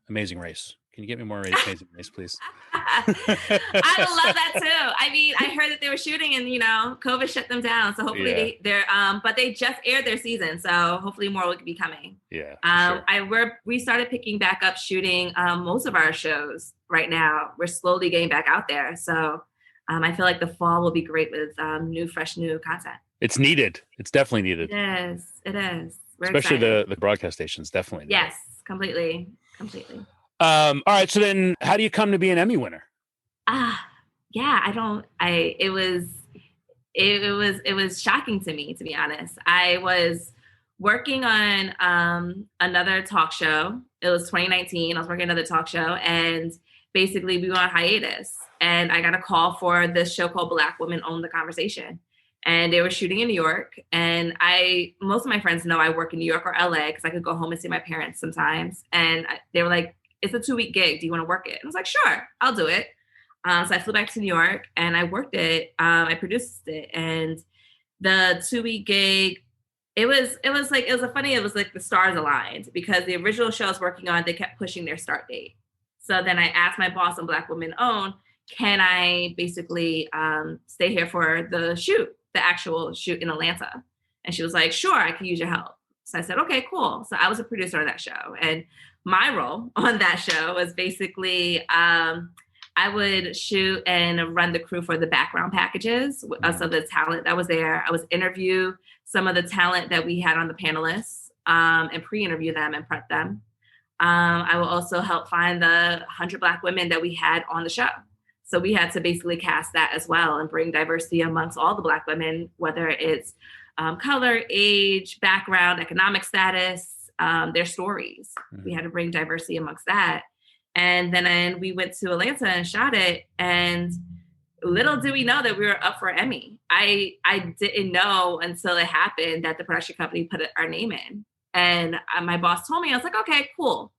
Amazing Race. Can you get me more Amazing Race, please? I would love that too. I mean, I heard that they were shooting and, you know, COVID shut them down. So hopefully they're, but they just aired their season. So hopefully more will be coming. Yeah. Sure. We started picking back up shooting most of our shows right now. We're slowly getting back out there. So I feel like the fall will be great with new content. It's needed. It's definitely needed. It is. We're especially excited. the broadcast stations, definitely. Yes, completely. All right. So then how do you come to be an Emmy winner? It was shocking to me, to be honest. I was working on another talk show. It was 2019. I was working on another talk show, and basically we went on hiatus, and I got a call for this show called Black Women Own the Conversation. And they were shooting in New York. And most of my friends know I work in New York or LA because I could go home and see my parents sometimes. And they were like, it's a 2-week gig. Do you want to work it? And I was like, sure, I'll do it. So I flew back to New York and I worked it. I produced it. And the 2-week gig, it was like the stars aligned, because the original show I was working on, they kept pushing their start date. So then I asked my boss on Black Women Own, can I basically stay here for the actual shoot in Atlanta? And she was like, sure, I can use your help. So I said, okay, cool. So I was a producer on that show. And my role on that show was basically, I would shoot and run the crew for the background packages. So the talent that was there, I would interview some of the talent that we had on the panelists and pre-interview them and prep them. I will also help find the 100 Black women that we had on the show. So we had to basically cast that as well and bring diversity amongst all the Black women, whether it's color, age, background, economic status, their stories. Mm-hmm. We had to bring diversity amongst that. And then we went to Atlanta and shot it. And little did we know that we were up for Emmy. I didn't know until it happened that the production company put our name in. And my boss told me, I was like, okay, cool.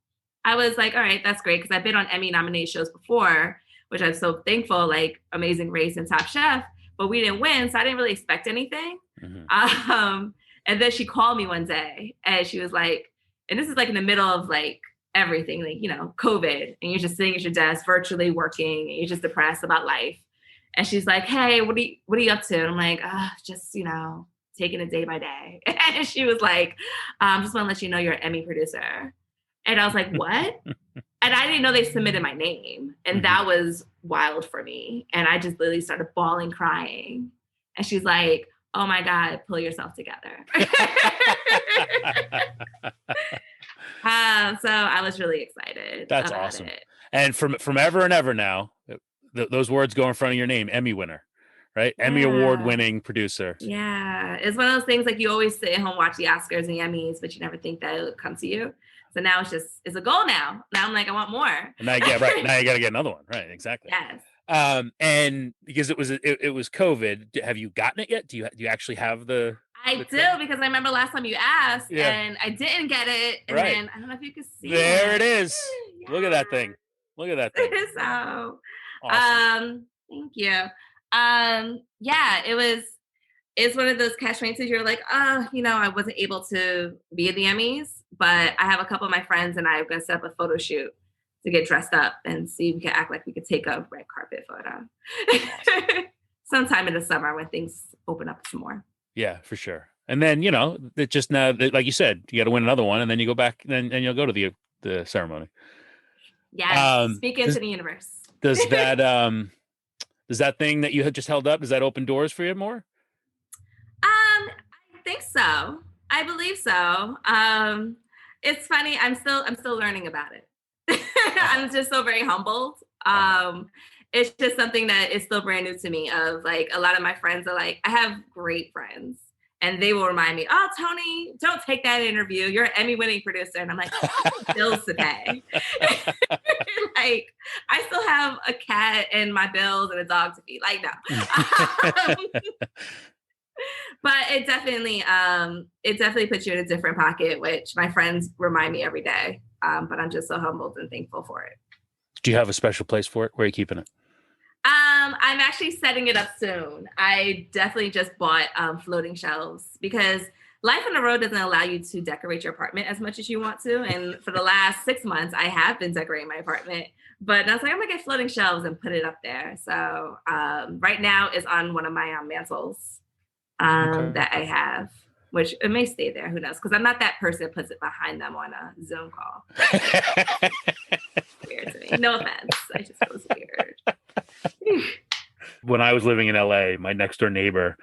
I was like, all right, that's great. Because I've been on Emmy nominated shows before, which I'm so thankful, like Amazing Race and Top Chef, but we didn't win. So I didn't really expect anything. Mm-hmm. And then she called me one day and she was like, and this is like in the middle of like everything, like, you know, COVID, and you're just sitting at your desk virtually working and you're just depressed about life. And she's like, hey, what are you up to? And I'm like, just, you know, taking it day by day. And she was like, just want to let you know you're an Emmy producer. And I was like, what? And I didn't know they submitted my name. And mm-hmm. that was wild for me. And I just literally started bawling, crying. And she's like, oh my God, pull yourself together. So I was really excited. That's awesome. It. And from ever and ever now, those words go in front of your name, Emmy winner, right? Yeah. Emmy award-winning producer. Yeah. It's one of those things like you always sit at home, watch the Oscars and the Emmys, but you never think that it would come to you. So now it's a goal now. Now I'm like, I want more. Now, yeah, right. Now you got to get another one. Right. Exactly. Yes. And because it was COVID, have you gotten it yet? Do you actually have the? I do, because I remember last time you asked and I didn't get it. And then I don't know if you can see there it is. Yeah. Look at that thing. So awesome. Thank you. It's one of those catch-22s. You're like, I wasn't able to be at the Emmys, but I have a couple of my friends and I'm going to set up a photo shoot to get dressed up and see if we can act like we could take a red carpet photo sometime in the summer when things open up some more. Yeah, for sure. And then, it just now, like you said, you got to win another one and then you go back and you'll go to the ceremony. Yeah. Speak into the universe. Does that thing that you had just held up, does that open doors for you more? I think so. I believe so. It's funny. I'm still learning about it. I'm just so very humbled. It's just something that is still brand new to me, of like, a lot of my friends are like, I have great friends And they will remind me, oh, Toni, don't take that interview. You're an Emmy-winning producer. And I'm like, I have bills to pay. Like, I still have a cat and my bills and a dog to feed. Like, no. But it definitely puts you in a different pocket, which my friends remind me every day. But I'm just so humbled and thankful for it. Do you have a special place for it? Where are you keeping it? I'm actually setting it up soon. I definitely just bought floating shelves because life on the road doesn't allow you to decorate your apartment as much as you want to. And for the last 6 months, I have been decorating my apartment. But I was like, I'm gonna get floating shelves and put it up there. So right now is on one of my mantles that I have, which it may stay there. Who knows? Because I'm not that person that puts it behind them on a Zoom call. Weird to me. No offense. I just feel it's weird. When I was living in LA, my next door neighbor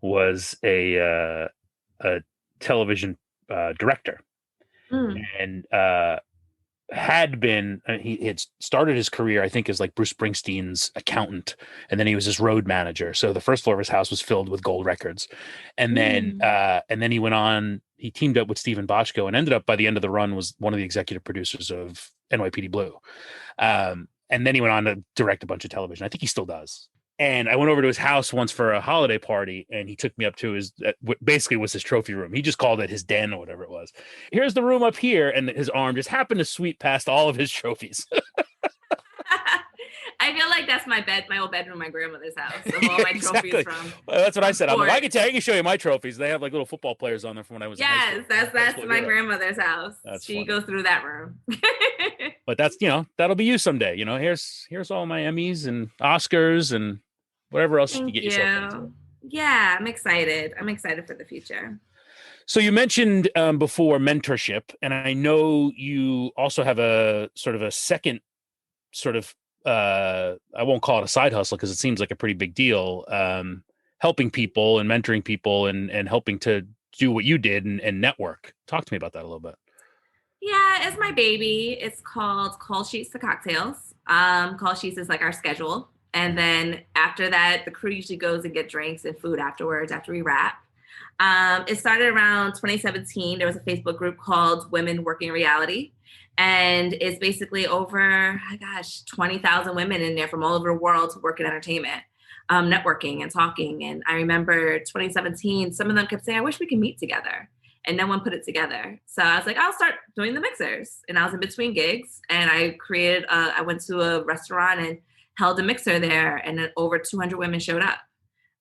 was a television director, and he had started his career, I think, as like Bruce Springsteen's accountant, and then he was his road manager. So the first floor of his house was filled with gold records, and then he went on. He teamed up with Stephen Bochco and ended up by the end of the run was one of the executive producers of NYPD Blue. And then he went on to direct a bunch of television. I think he still does. And I went over to his house once for a holiday party, and he took me up to basically was his trophy room. He just called it his den or whatever it was. Here's the room up here. And his arm just happened to sweep past all of his trophies. I feel like that's my old bedroom, my grandmother's house. Of all my Exactly. trophies from. Well, that's what I said. I'm like, I can show you my trophies. They have like little football players on there from when I was. Yes, in high school. That's my grandmother's house. She funny. Goes through that room. But that's that'll be you someday. Here's all my Emmys and Oscars and whatever else you can get yourself into. Yeah, I'm excited. I'm excited for the future. So you mentioned before mentorship, and I know you also have a sort of a second sort of I won't call it a side hustle because it seems like a pretty big deal, helping people and mentoring people and helping to do what you did and network. Talk to me about that a little bit. Yeah, it's my baby. It's called Callsheets to Cocktails. Callsheets is like our schedule. And then after that, the crew usually goes and get drinks and food afterwards after we wrap. It started around 2017. There was a Facebook group called Women Working Reality. And it's basically over, 20,000 women in there from all over the world who work in entertainment, networking and talking. And I remember 2017, some of them kept saying, I wish we could meet together. And no one put it together. So I was like, I'll start doing the mixers. And I was in between gigs. And I went to a restaurant and held a mixer there. And then over 200 women showed up.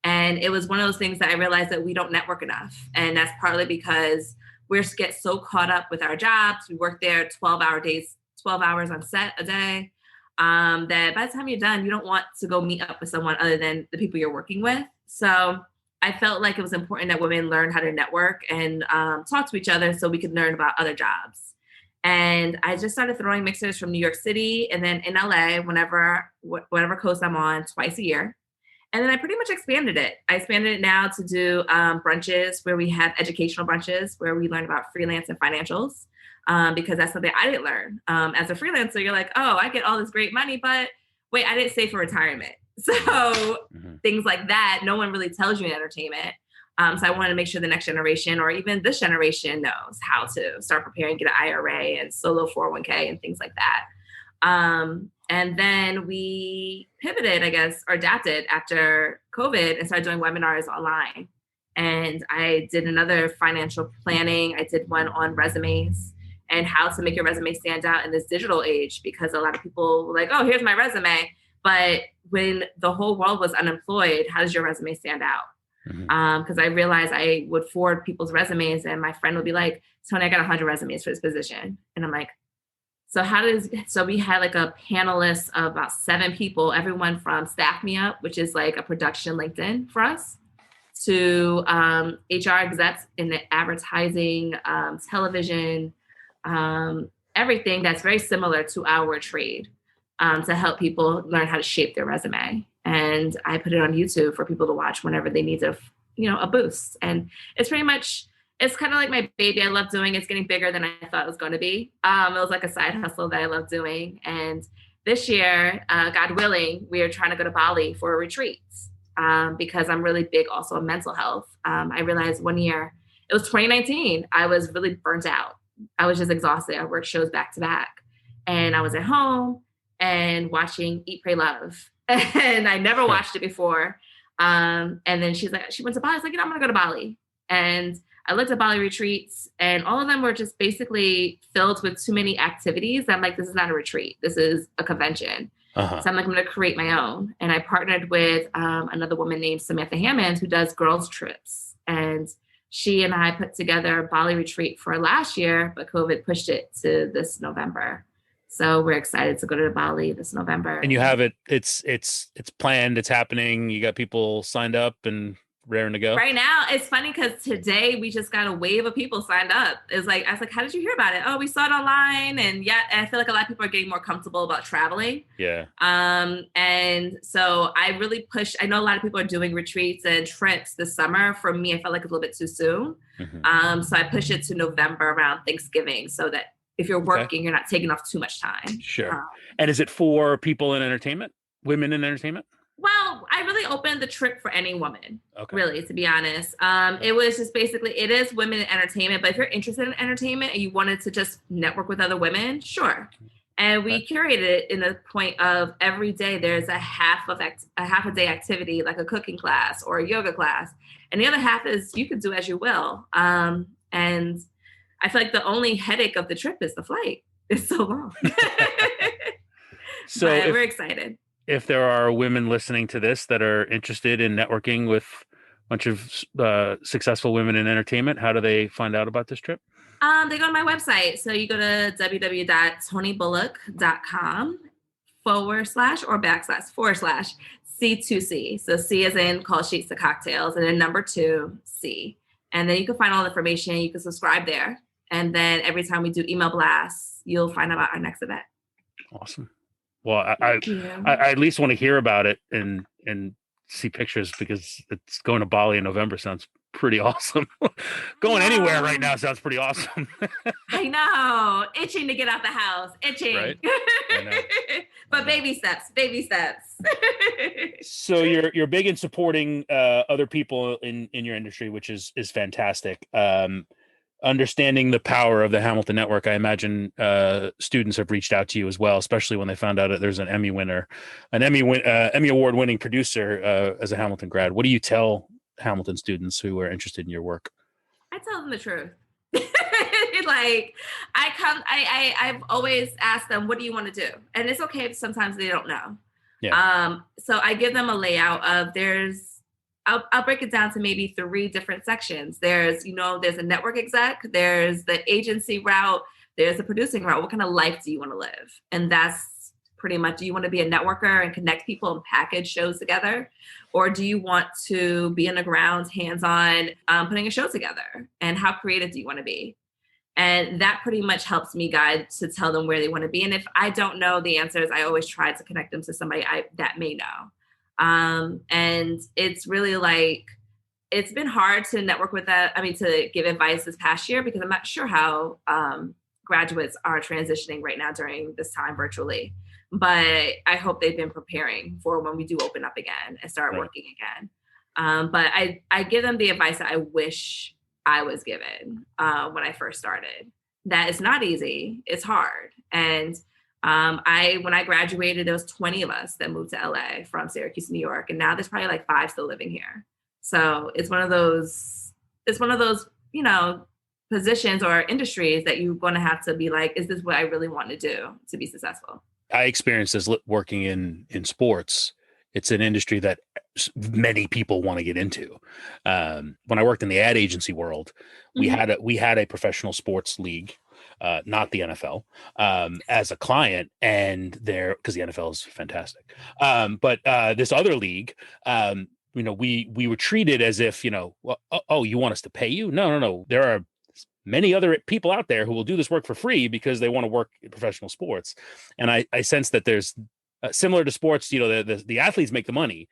And it was one of those things that I realized that we don't network enough. And that's partly because we get so caught up with our jobs. We work there 12-hour days, 12 hours on set a day, that by the time you're done, you don't want to go meet up with someone other than the people you're working with. So I felt like it was important that women learn how to network and talk to each other so we could learn about other jobs. And I just started throwing mixers from New York City and then in LA, whatever coast I'm on, twice a year. And then I pretty much expanded it. I expanded it now to do brunches where we have educational brunches where we learn about freelance and financials because that's something I didn't learn. As a freelancer, you're like, oh, I get all this great money, but wait, I didn't save for retirement. So things like that, no one really tells you in entertainment. So I wanted to make sure the next generation or even this generation knows how to start preparing, get an IRA and solo 401k and things like that. And then we pivoted, I guess, or adapted after COVID and started doing webinars online. And I did another financial planning. I did one on resumes and how to make your resume stand out in this digital age, because a lot of people were like, oh, here's my resume. But when the whole world was unemployed, how does your resume stand out? Because I realized I would forward people's resumes and my friend would be like, Toni, I got 100 resumes for this position. And I'm like, so we had like a panelist of about 7 people, everyone from Staff Me Up, which is like a production LinkedIn for us, to HR execs in the advertising, television, everything that's very similar to our trade, to help people learn how to shape their resume. And I put it on YouTube for people to watch whenever they need a boost. And it's pretty much, it's kind of like my baby. I love doing. It's getting bigger than I thought it was going to be. It was like a side hustle that I love doing. And this year, God willing, we are trying to go to Bali for a retreat. because I'm really big also on mental health. I realized one year, it was 2019, I was really burnt out. I was just exhausted. I worked shows back to back. And I was at home and watching Eat, Pray, Love. And I never watched it before. And then she went to Bali. I was like, I'm going to go to Bali. And I looked at Bali retreats, and all of them were just basically filled with too many activities. I'm like, this is not a retreat. This is a convention. So I'm like, I'm going to create my own. And I partnered with another woman named Samantha Hammond, who does girls trips. And she and I put together a Bali retreat for last year, but COVID pushed it to this November. So we're excited to go to Bali this November. And you have it, it's planned, it's happening. You got people signed up and raring to go. Right now, it's funny because today we just got a wave of people signed up. It's like, I was like, how did you hear about it? Oh, we saw it online. And yeah, I feel like a lot of people are getting more comfortable about traveling. Yeah. And so I really push, I know a lot of people are doing retreats and trips this summer. For me, I felt like it's a little bit too soon. So I push it to November around Thanksgiving so that if you're working, you're not taking off too much time. Sure. And is it for people in entertainment, women in entertainment? Well, I really opened the trip for any woman, really, to be honest. It was just basically, it is women in entertainment, but if you're interested in entertainment and you wanted to just network with other women, sure. And we curated it in the point of every day there's a half a day activity, like a cooking class or a yoga class. And the other half is you can do as you will. And I feel like the only headache of the trip is the flight. It's so long. So we're excited. If there are women listening to this that are interested in networking with a bunch of successful women in entertainment, how do they find out about this trip? They go to my website. So you go to www.tonibullock.com/C2C. So C as in Callsheets to cocktails, and then number 2, C. And then you can find all the information. You can subscribe there. And then every time we do email blasts, you'll find out about our next event. Awesome. Well, I at least want to hear about it and see pictures, because it's going to Bali in November sounds pretty awesome. Going anywhere right now sounds pretty awesome. I know. Itching to get out the house. Itching. Right? I know. But baby steps. So you're big in supporting other people in your industry, which is fantastic. Understanding the power of the Hamilton Network, I imagine students have reached out to you as well, especially when they found out that there's an Emmy award-winning producer as a Hamilton grad. What do you tell Hamilton students who are interested in your work? I tell them the truth. Like I've always asked them, what do you want to do? And it's okay if sometimes they don't know. Yeah. So I give them a layout of I'll break it down to maybe 3 different sections. There's a network exec, there's the agency route, there's the producing route. What kind of life do you want to live? And that's pretty much, do you want to be a networker and connect people and package shows together? Or do you want to be on the ground, hands-on, putting a show together? And how creative do you want to be? And that pretty much helps me guide to tell them where they want to be. And if I don't know the answers, I always try to connect them to somebody that may know. And it's really like, it's been hard to network with to give advice this past year, because I'm not sure how graduates are transitioning right now during this time virtually. But I hope they've been preparing for when we do open up again and start working again. But I give them the advice that I wish I was given when I first started. That it's not easy, it's hard. And when I graduated, there was 20 of us that moved to LA from Syracuse, New York. And now there's probably like 5 still living here. So it's one of those, positions or industries that you're going to have to be like, is this what I really want to do to be successful? I experienced this working in sports. It's an industry that many people want to get into. When I worked in the ad agency world, we had a professional sports league, not the NFL, as a client, and because the NFL is fantastic. But this other league, we were treated as if, oh, you want us to pay you? No. There are many other people out there who will do this work for free because they want to work in professional sports. And I sense that there's similar to sports, the athletes make the money,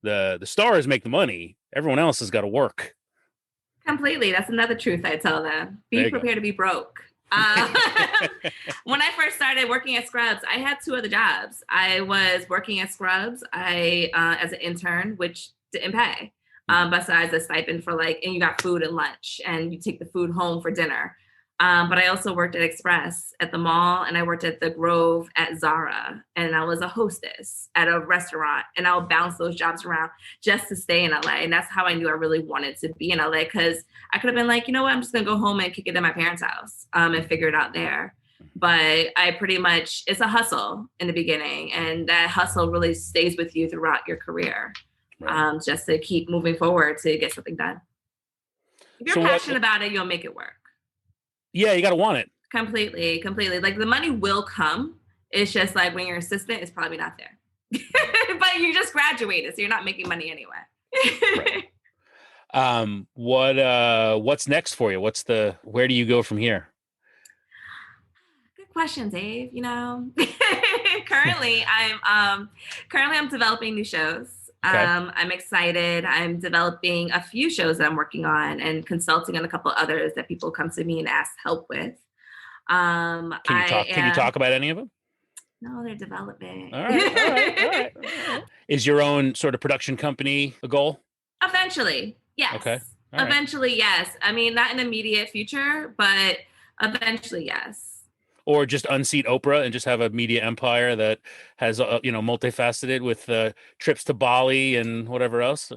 the stars make the money. Everyone else has got to work. Completely. That's another truth I tell them. Be prepared to be broke. Uh, when I first started working at Scrubs, I had two other jobs. I was working at Scrubs, as an intern, which didn't pay, besides a stipend for and you got food and lunch, and you take the food home for dinner. But I also worked at Express at the mall, and I worked at the Grove at Zara, and I was a hostess at a restaurant, and I'll bounce those jobs around just to stay in LA. And that's how I knew I really wanted to be in LA, because I could have been like, you know what, I'm just gonna go home and kick it in my parents' house, and figure it out there. But it's a hustle in the beginning, and that hustle really stays with you throughout your career, right. Just to keep moving forward to get something done. If you're passionate about it, you'll make it work. Yeah, you got to want it. Completely. Like, the money will come. It's just like when you're an assistant, it's probably not there. But you just graduated, so you're not making money anyway. Right. What's next for you? Where do you go from here? Good question, Dave. Currently I'm developing new shows. Okay. I'm excited. I'm developing a few shows that I'm working on and consulting on a couple others that people come to me and ask help with. Can you talk about any of them? No, they're development. All right. Is your own sort of production company a goal? Eventually, yes. Okay. Eventually, yes. I mean, not in the immediate future, but eventually, yes. Or just unseat Oprah and just have a media empire that has, multifaceted with trips to Bali and whatever else.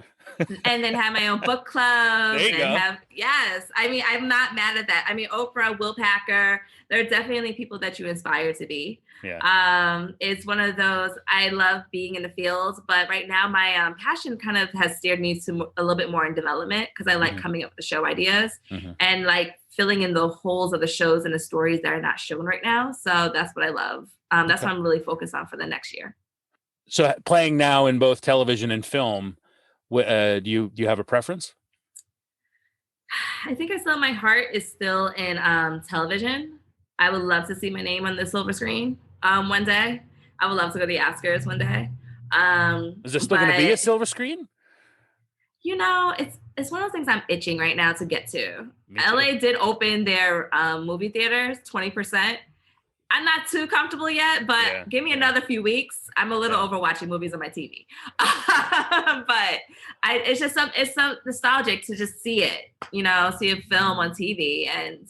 And then have my own book club. There you go. Yes. I mean, I'm not mad at that. I mean, Oprah, Will Packer, they're definitely people that you inspire to be. Yeah. It's one of those, I love being in the field, but right now my passion kind of has steered me to a little bit more in development, because I like coming up with the show ideas and like filling in the holes of the shows and the stories that are not shown right now. So that's what I love. That's what I'm really focused on for the next year. So playing now in both television and film, do you have a preference? I think my heart is still in television. I would love to see my name on the silver screen one day. I would love to go to the Oscars one day. Is there still going to be a silver screen? It's one of those things I'm itching right now to get to. LA did open their movie theaters 20%. I'm not too comfortable yet, but give me another few weeks. I'm a little over watching movies on my TV. But it's so nostalgic to just see it, see a film on TV, and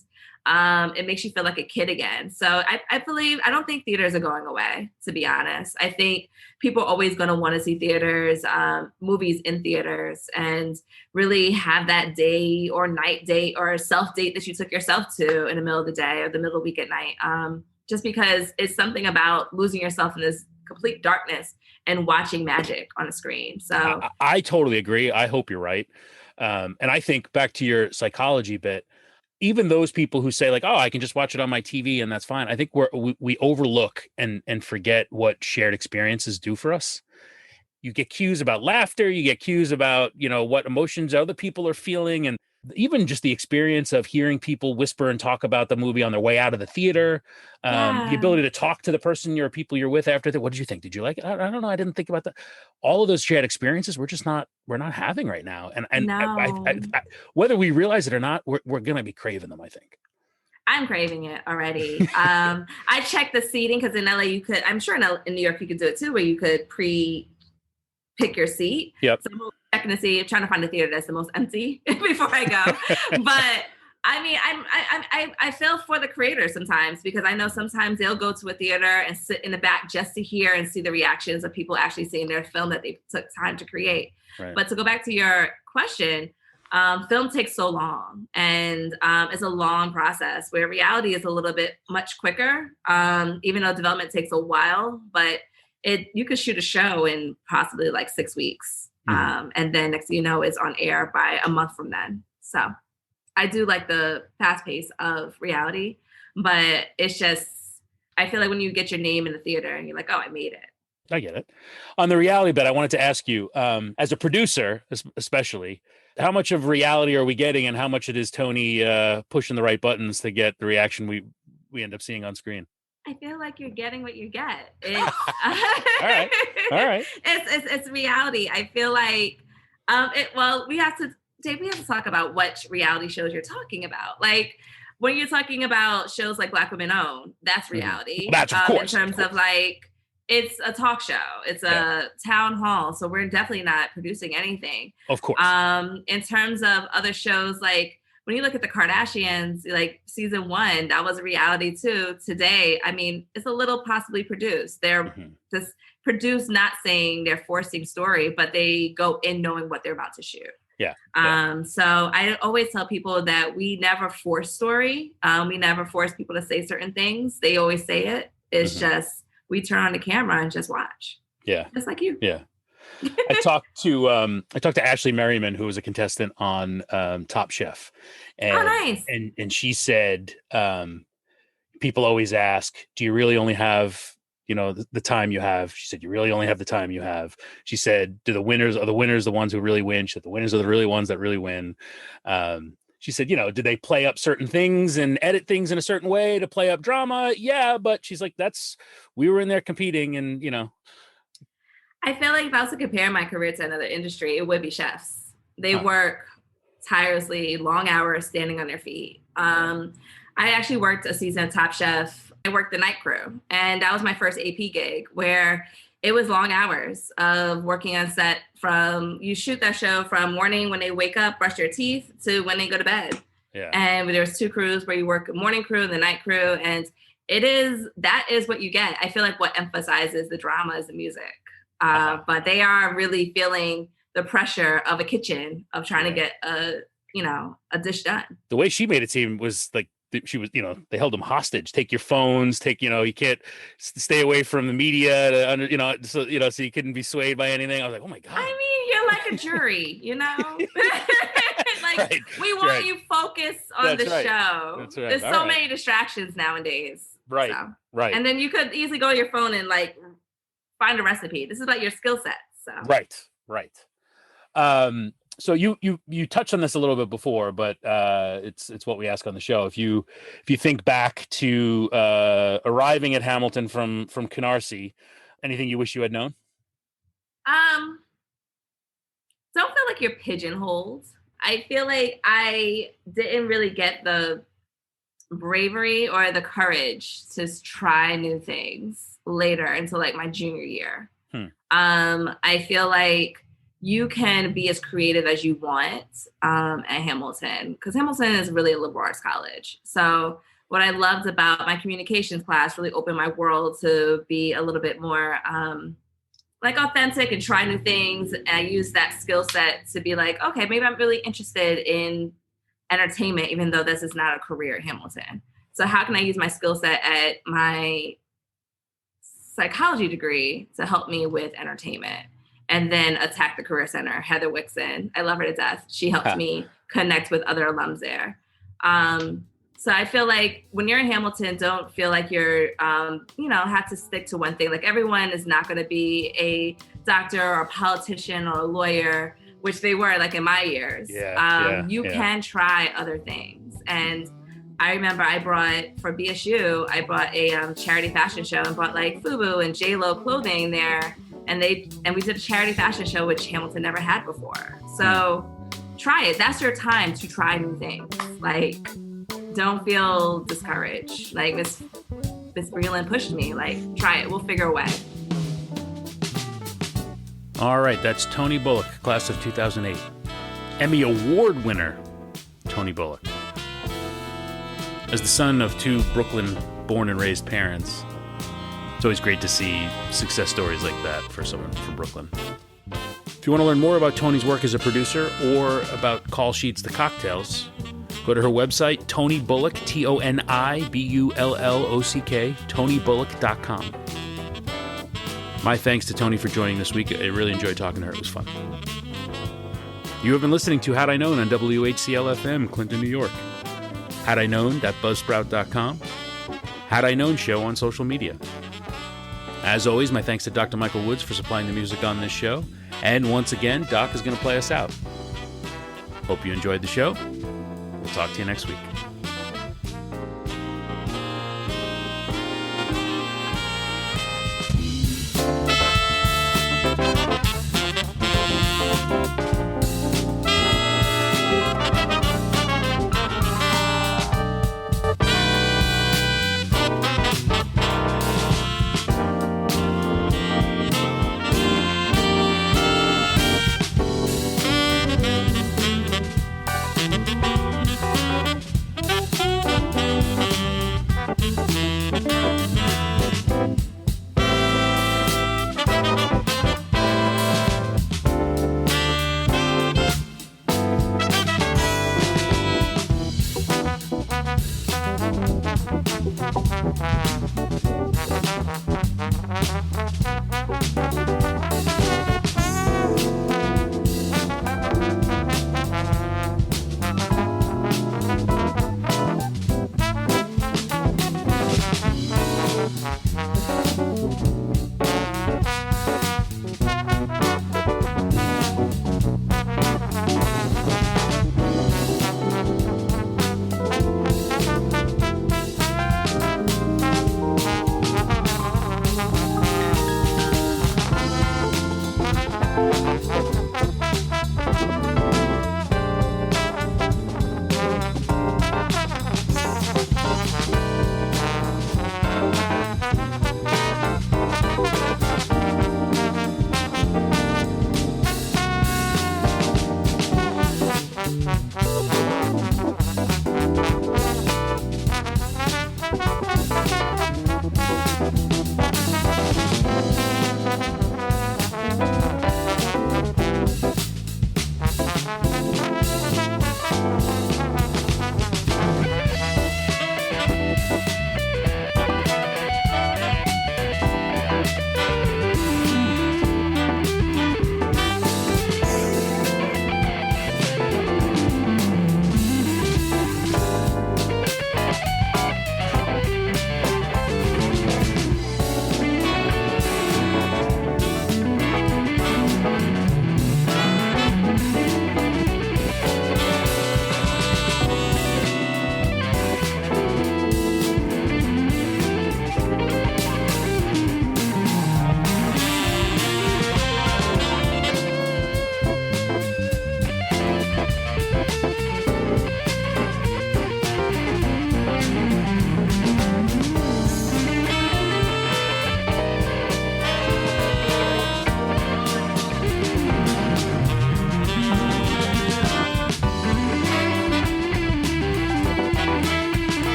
it makes you feel like a kid again. So I don't think theaters are going away, to be honest. I think people are always going to want to see theaters, movies in theaters, and really have that day or night date or self date that you took yourself to in the middle of the day or the middle of the week at night. Just because it's something about losing yourself in this complete darkness and watching magic on a screen. So I totally agree. I hope you're right. And I think back to your psychology bit, even those people who say like, oh, I can just watch it on my TV and that's fine. I think we overlook and forget what shared experiences do for us. You get cues about laughter. You get cues about, what emotions other people are feeling. And even just the experience of hearing people whisper and talk about the movie on their way out of the theater, the ability to talk to the person people you're with after that. What did you think? Did you like it? I don't know. I didn't think about that. All of those shared experiences, we're not having right now. And no. I, whether we realize it or not, we're going to be craving them, I think. I'm craving it already. I checked the seating because in LA I'm sure in New York you could do it too, where you could pick your seat. Yep. So I'm checking to see, trying to find a theater that's the most empty before I go. But I mean, I feel for the creators sometimes, because I know sometimes they'll go to a theater and sit in the back just to hear and see the reactions of people actually seeing their film that they took time to create. Right. But to go back to your question, film takes so long, and it's a long process, where reality is a little bit much quicker, even though development takes a while, but you could shoot a show in possibly like 6 weeks. And then next thing you know, it's on air by a month from then. So I do like the fast pace of reality, but it's just, I feel like when you get your name in the theater and you're like, oh, I made it. I get it. On the reality bit, I wanted to ask you, as a producer, especially, how much of reality are we getting, and how much it is Toni pushing the right buttons to get the reaction we end up seeing on screen? I feel like you're getting what you get. All right. It's reality. I feel like we have to talk about what reality shows you're talking about. Like, when you're talking about shows like Black Women Own, that's reality. That's of course. In terms of like, it's a talk show. It's a town hall. So we're definitely not producing anything. Of course. In terms of other shows, like when you look at the Kardashians, like season 1, that was a reality too. Today, I mean, it's a little possibly produced. They're just produced, not saying they're forcing story, but they go in knowing what they're about to shoot. Yeah. So I always tell people that we never force story. We never force people to say certain things. They always say it. It's just, we turn on the camera and just watch. Yeah. Just like you. Yeah. I talked to Ashley Merriman, who was a contestant on Top Chef. And, nice. And she said, people always ask, do you really only have, the time you have? She said, you really only have the time you have. She said, are the winners the ones who really win? She said, the winners are the really ones that really win. She said, do they play up certain things and edit things in a certain way to play up drama? Yeah, but she's like, we were in there competing and, I feel like if I was to compare my career to another industry, it would be chefs. They work tirelessly, long hours, standing on their feet. I actually worked a season of Top Chef. I worked the night crew, and that was my first AP gig where it was long hours of working on set from, you shoot that show from morning when they wake up, brush their teeth, to when they go to bed. Yeah. And there was 2 crews where you work the morning crew and the night crew. And that is what you get. I feel like what emphasizes the drama is the music. But they are really feeling the pressure of a kitchen of trying to get a dish done. The way she made it seem was like, she was, they held them hostage. Take your phones. You can't stay away from the media. So you couldn't be swayed by anything. I was like, oh my god. I mean, you're like a jury, like right. We want you focused on the show. That's right. There's so many distractions nowadays. Right. So. Right. And then you could easily go to your phone and like find a recipe. This is about your skill set. So. Right. So you touched on this a little bit before, but it's what we ask on the show. If you think back to arriving at Hamilton from Canarsie, anything you wish you had known? Don't feel like you're pigeonholed. I feel like I didn't really get the bravery or the courage to try new things later until like my junior year. I feel like you can be as creative as you want at Hamilton, because Hamilton is really a liberal arts college. So what I loved about my communications class really opened my world to be a little bit more like authentic and try new things. And I use that skill set to be like, okay, maybe I'm really interested in entertainment, even though this is not a career at Hamilton. So how can I use my skill set at my psychology degree to help me with entertainment? And then attack the Career Center, Heather Wixon. I love her to death. She helped me connect with other alums there. So I feel like when you're in Hamilton, don't feel like you're, have to stick to one thing. Like everyone is not going to be a doctor or a politician or a lawyer, which they were like in my years. You can try other things. And I remember for BSU, I brought a charity fashion show and brought like FUBU and JLo clothing there. And we did a charity fashion show, which Hamilton never had before. So try it. That's your time to try new things. Like, don't feel discouraged. Like Miss Breland pushed me. Like, try it. We'll figure a way. All right. That's Toni Bullock, class of 2008. Emmy Award winner, Toni Bullock. As the son of 2 Brooklyn born and raised parents, it's always great to see success stories like that for someone from Brooklyn. If you want to learn more about Toni's work as a producer or about Callsheets the cocktails, go to her website, Toni Bullock, ToniBullock, ToniBullock.com. My thanks to Toni for joining this week. I really enjoyed talking to her. It was fun. You have been listening to Had I Known on WHCL-FM, Clinton, New York. Had I Known.buzzsprout.com. Had I Known Show on social media. As always, my thanks to Dr. Michael Woods for supplying the music on this show. And once again, Doc is going to play us out. Hope you enjoyed the show. We'll talk to you next week.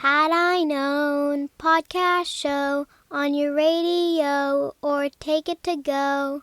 Had I Known podcast show on your radio or take it to go.